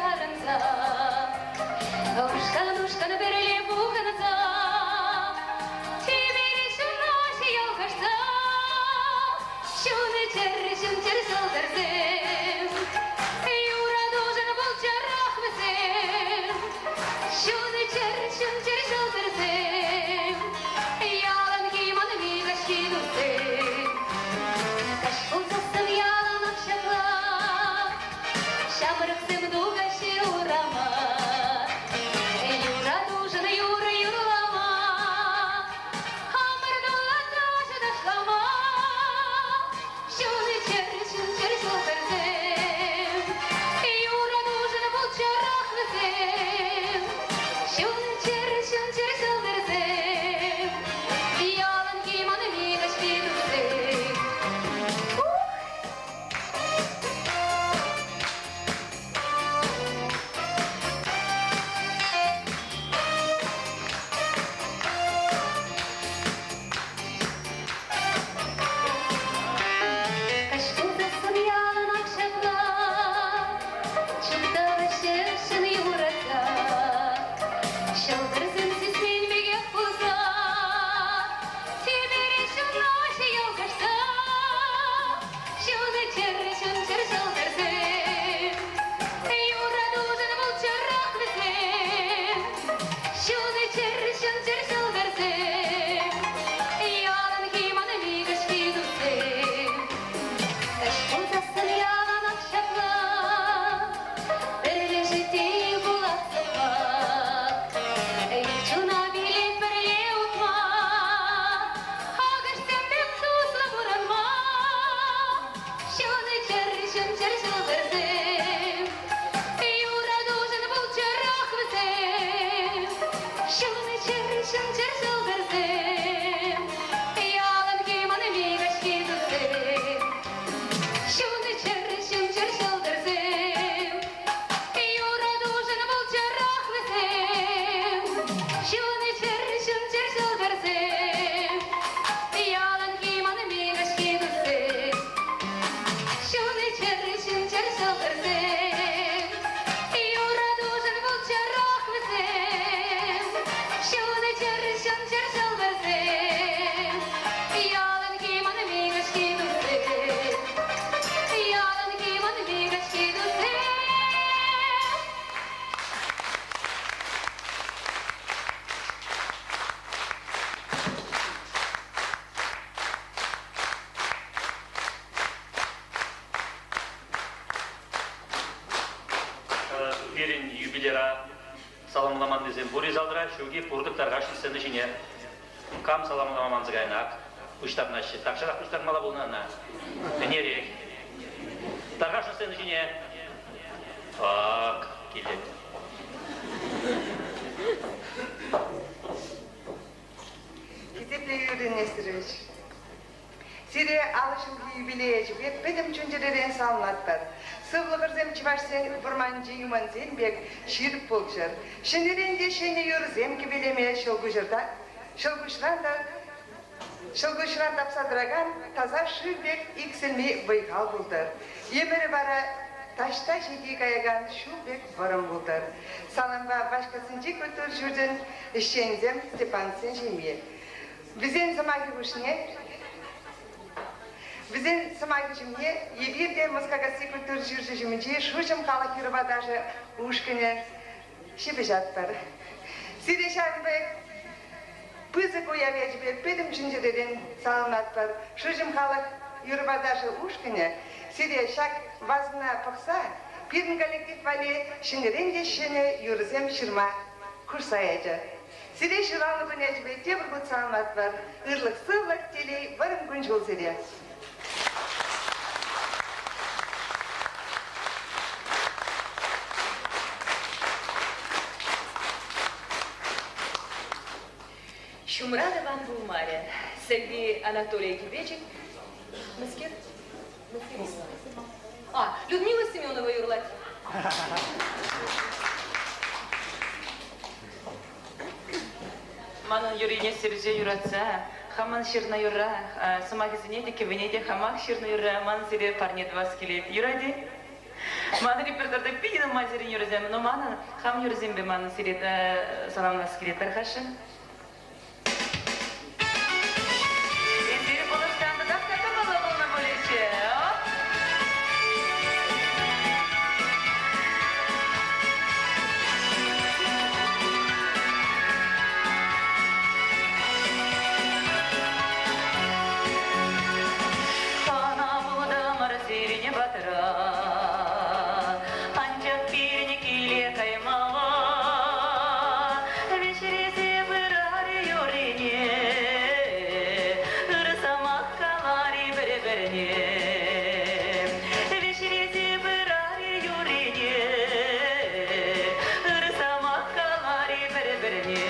Берин юбилера саламламан дезем Борис Алдра шуги пурдык таргаш сцена жине кам саламламан згайнак уштабнаши такшарак уштармала булнана нерек таргаш сцена жине так келет Китепле Юрий Нестерович, Сирия алышынғы юбилейі жібек бедім жүндеререн салынаттар. Сывлығырзем чывашсен бұрманжы юманзен бек ширіп болжыр. Шынеренде шене юрзем кебелеме шылгышран тапсадыраган таза шылбек иксілме байқал бұлдыр. Емірі бара ташта жеке каяган шубек бұрым бұлдыр. Салымға башқасынчы көтір жүрден ішчензем Степансен жеме. Бізден самайғы жімне, ебірде мұскағасы күлтір жүржі жімінде шушым қала кіріба даже ұшқыне шебі жаттар. Сиде шағынбек пызы қоя вежбе пөдім жүндерден салынат бар. Шушым қала кіріба даже ұшқыне сиде шақ вазына пықса, пирін коллектив вали шынеренде шыны юрызем шырма күрсаяжы. Сиде шыраны бұн әжбе тебір бұд салынат бар. Үрлік сылық телей варым күн жол сиде. Шумрада вам Булмаря, Сергей Анатолий Кибечек, Маскер? Людмила Семенова юрлать. Манын Юрий Нестеровиче юратса, хаман ширна юра, самагизине деке венеде хамак ширна юра, ман сире парнет вас келет юради. Маны репертуарда пидин мазерин юразем, но маны хам юразем бе маны сире салам вас келет архаша. Теперь подостанды да как было на болече. батыра. Анчак пирник иле каймала, вечересе бырар юрине, ырсамак калари бір-біріне. Вечересе бырар юрине, ырсамак калари бір-біріне.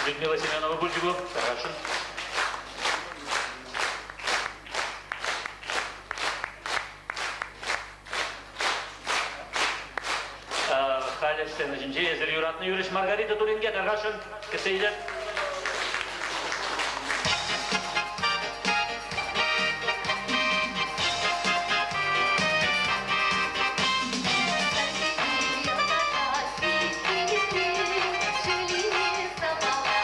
Людмила Семенова Бульдигу, Тарашин. Халя сцена жинже, езір юратны юриш Маргарита Туринге, Тарашин, кісейлер. Шли собака,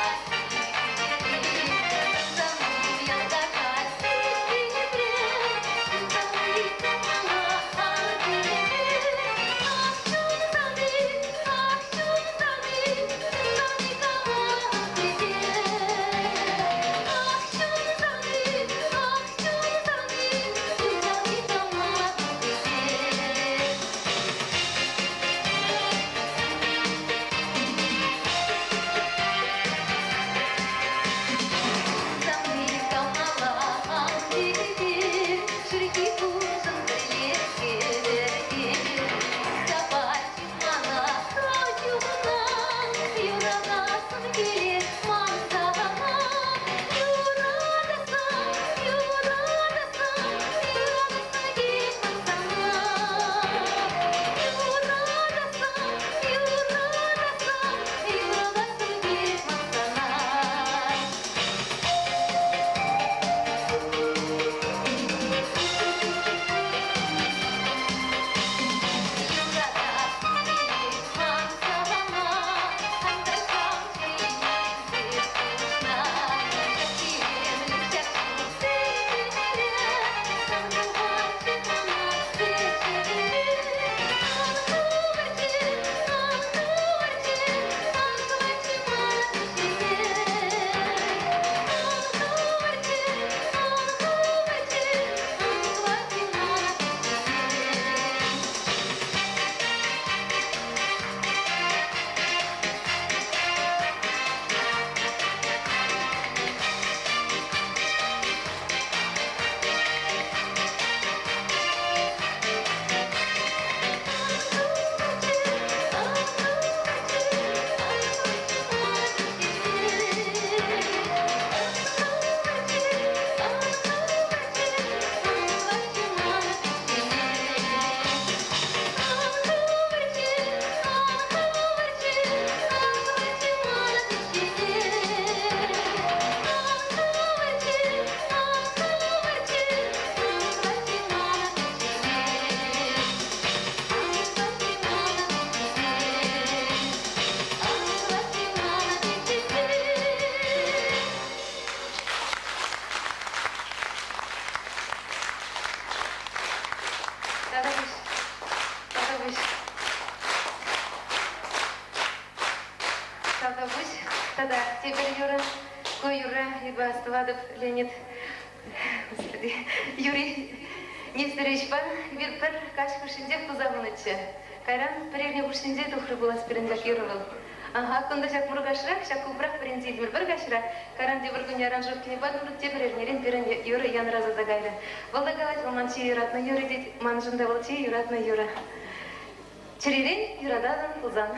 ибо Астывадов Леонид, господи, Юрий Нестерович, bir kaç kuşince tuzağınычы. Кайран прежний кушинже тухры был аспирантировал. Ага, кунда шак мургашрак, шак убрак принципер бір гашра. Каран дебір күн яранжып кіне бадым рут тебірернерін перен юры ян раза дагайры. Волдагалать романчи юратна юры дит, манжында волчи юратна юра. Черерен юрададан тузан.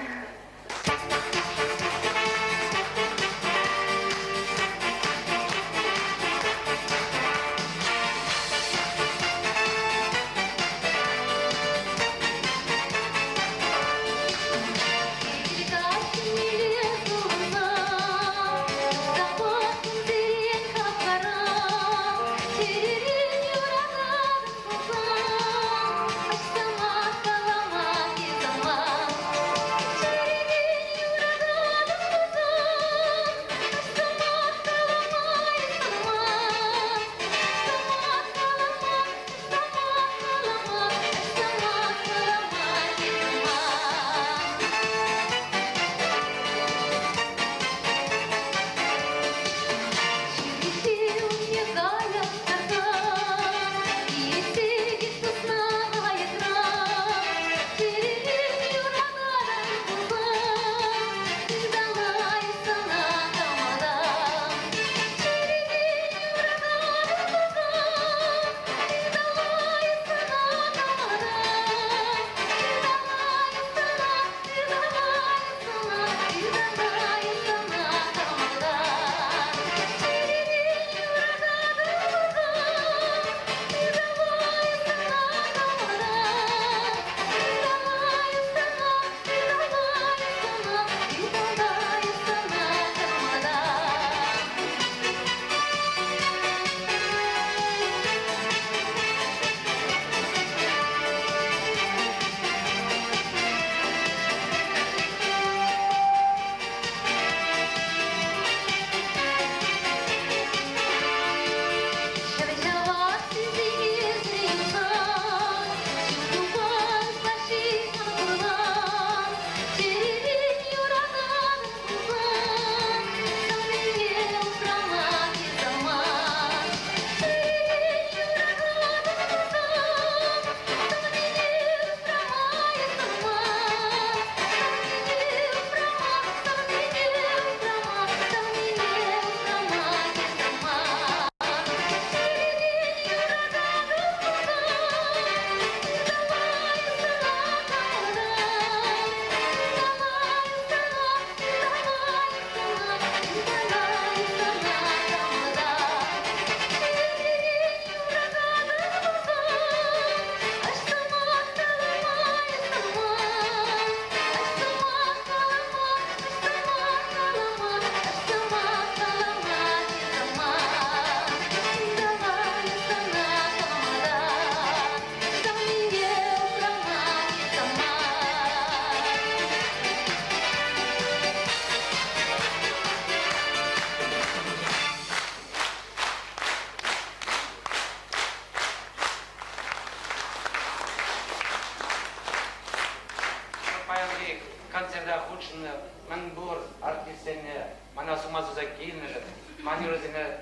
концертда худшыны, мен бур артистене, мана сумазу закинны жын, мани розине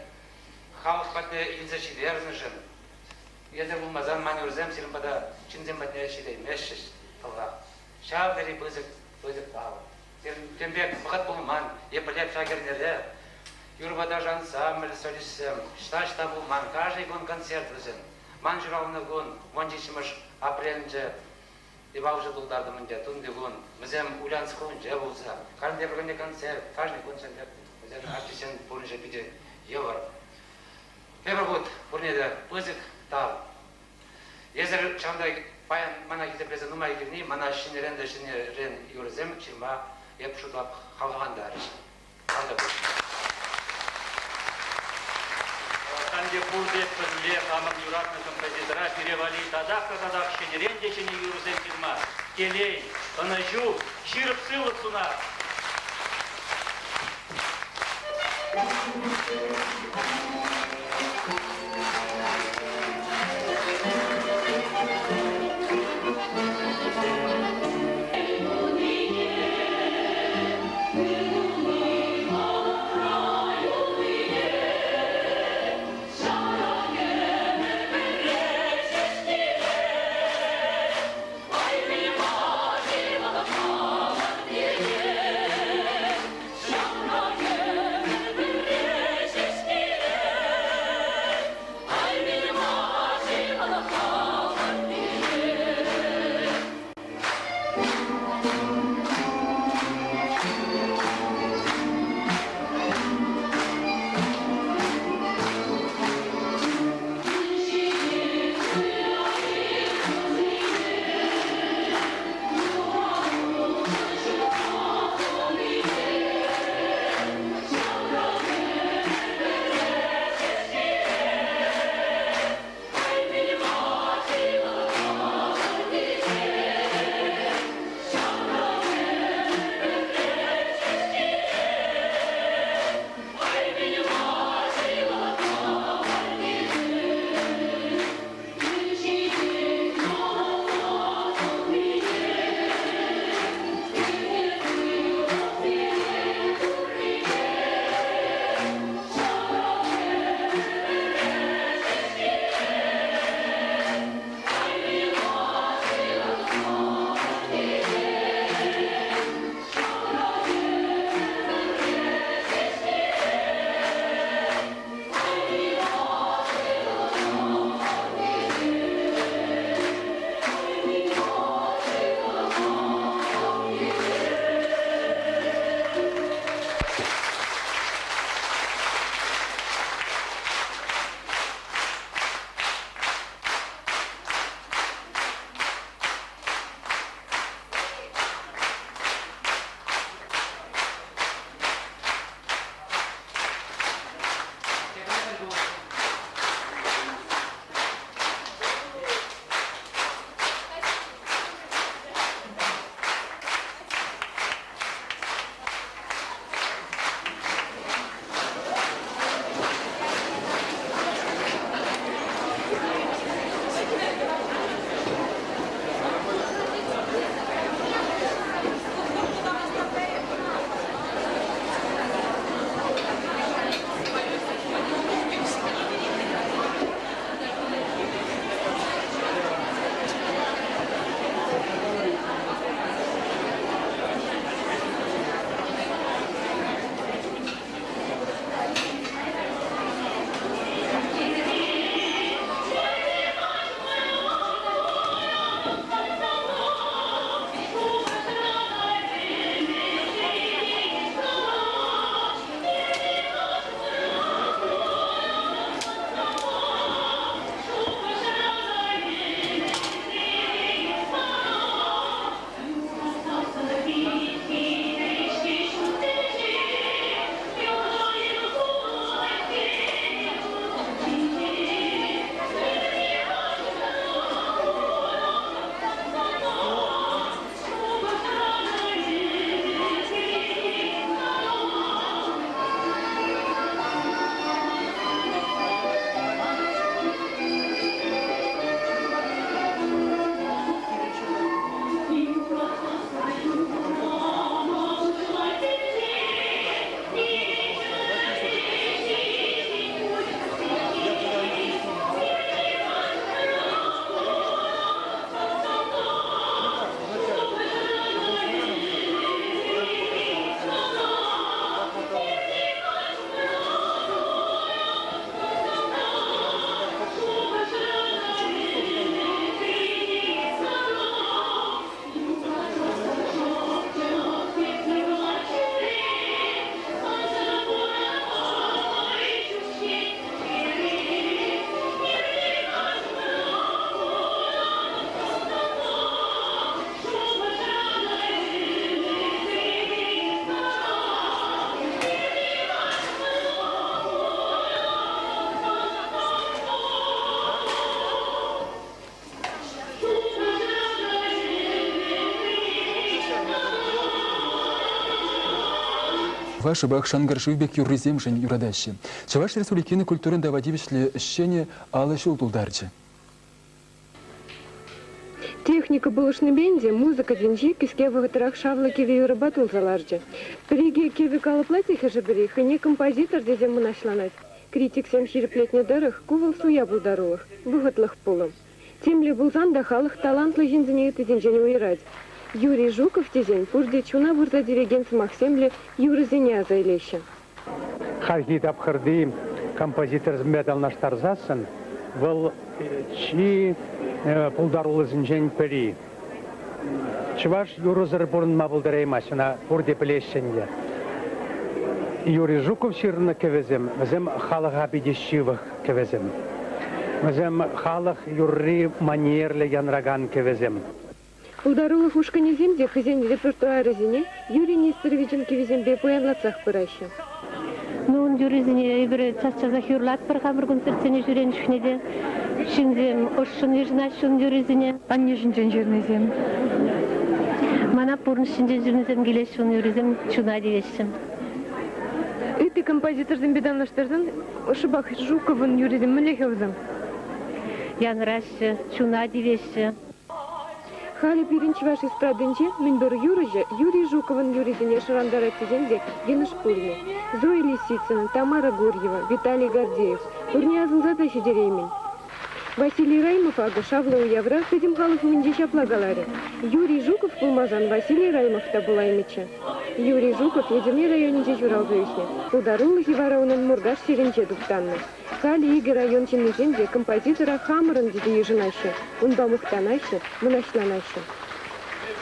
халық батне илзе шидерны жын. Езер булмазан мани розем сирин бада чинзем батне шидей мешшиш талға. Шав дери бызык тау. Тембек бұғат болман, епілеп шагернере. Юрбада жансам, солисем, шта булман, каждый гон концерт розен. Ман журауны гон, вонжишимыш апрелінже Ибал уже был дарды мынде, тунды гон, мізем улянскон же болса, каждый біргенде концерт, каждый концерт, мізем артистен бұрынша биде евар. Мебір бұд, бұрнеде бызык тал. Езір шандай баян мана кезде презен нумай кирни, мана шинерен юрзем, чирма, еп шутлап қалғандар. Қалды бұл. Канде пурдет пызле хамын юратны композитора перевали тадақ шенерен дешені юрзем фирма. Келей, ынажу, ширып сылы суна. Yeah. Чуваш бак шангаршивбек юрризем жен юрадащи. Чуваш республикины культурын давадивишле щене алы шултулдарчы. Техника булышны бенде, музыка деньги, киске вагатырах шавлыки веюры батул заларжы. Приге кеве калыплати хажыбыри, хыне композитор дезем мынашланать. Критик сем хириплетне дырых, кувал суя булдарулых, выготлых пулым. Темле булзан да халых талантлы жинзіне тезенжен уйрать. Юрий Жуков тезен, пурде чуна бурза диригент Максемле юрызене азайлеща. Харгид абхырды композитор змедал наштарзасын, был чи пулдарулы зінжен пери. Чуваш юрызыр бұрын мабылдыраймасына пурде білешенде. Юрий Жуков ширны кевезем, візем халық абидешивых кевезем. Візем халық юрри манерлі янраган кевезем. Пулдарулых ушкане земде хозяин репертуара зине Юрий Нестеровичем кевезембе поянлацах пыраща. Ну, он юризине ибре цасчазах юрлат пар хамыр концертсене жүрен шхнеде. Шинзем ошшын ежнашын юризине. Анне жинжен жернезем. Мана пурн шинжен жүрнезем келеш шын юризем чуна девешім. Эти композитор зембеданлаштырдын ошыбах Жуковын юризем мөлехевзым. Янрашы, чуна девеші. Хали пиринч вашей страдынче, минбер юрыжа, Юрий Жуковын юризине шырандара тезенде, Геныш Пульны, Зоя Лисицына, Тамара Гурьева, Виталий Гордеев, Урниязын задачи дереймен. Василий Раймов ага шавлы уявра, тезем халык минде шаплагалары. Юрий Жуков пулмазан Василий Раймов табулаймича. Юрий Жуков едерне районинде журалзыйшне. Ударулы хивараунын мурдаш сиренче дуптанны. Кали Игорь район ченнезенде композитора хамырын деде ежынаще, унба мухтанаще, мынашланаще.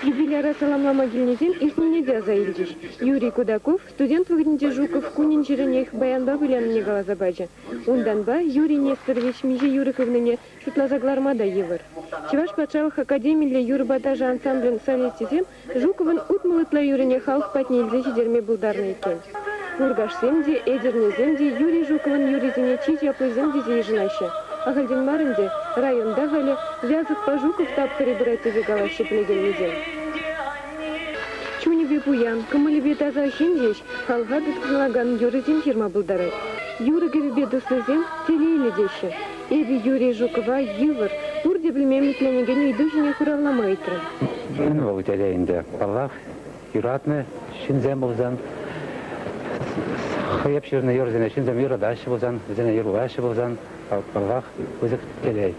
Юбиляра саламлама гильнезен иртненеде азаилдиш. Юрий Кудаков, студент выгнеде Жуков, кунин жиренех баянба вылянне галазабаджа. Унданба Юрий Несторович Меже Юрыковныне шутлазаглармада евыр. Чеваш патшалых академий для юрбатажа ансамблен солистизем Жуковын утмылытла юрене халк патнельзе жидерме булдарный кен. Ургашсемде, Эдернеземде, Юрий Жуковын юризине читяплызем дезе ежынаще. Агальденмарынде, районда галі, вязых по Жуков тап перебирайте галаще плегеннезем. Чунебе буян, кымылебе таза хиндеш, халга биткалаган юризем фирма булдарай. Юрыгевебе дуслызем телейлі деші. Эбе Юрий Жукова евыр, пурде білмемітленеген үйдужіне хуравламайтры. Бұл телейінде балақ, юратны, шинзем болзан, Хыяп ширны юрзене, шинзем юрадашы болзан, зене юрувашы болзан, балақ өзік телей.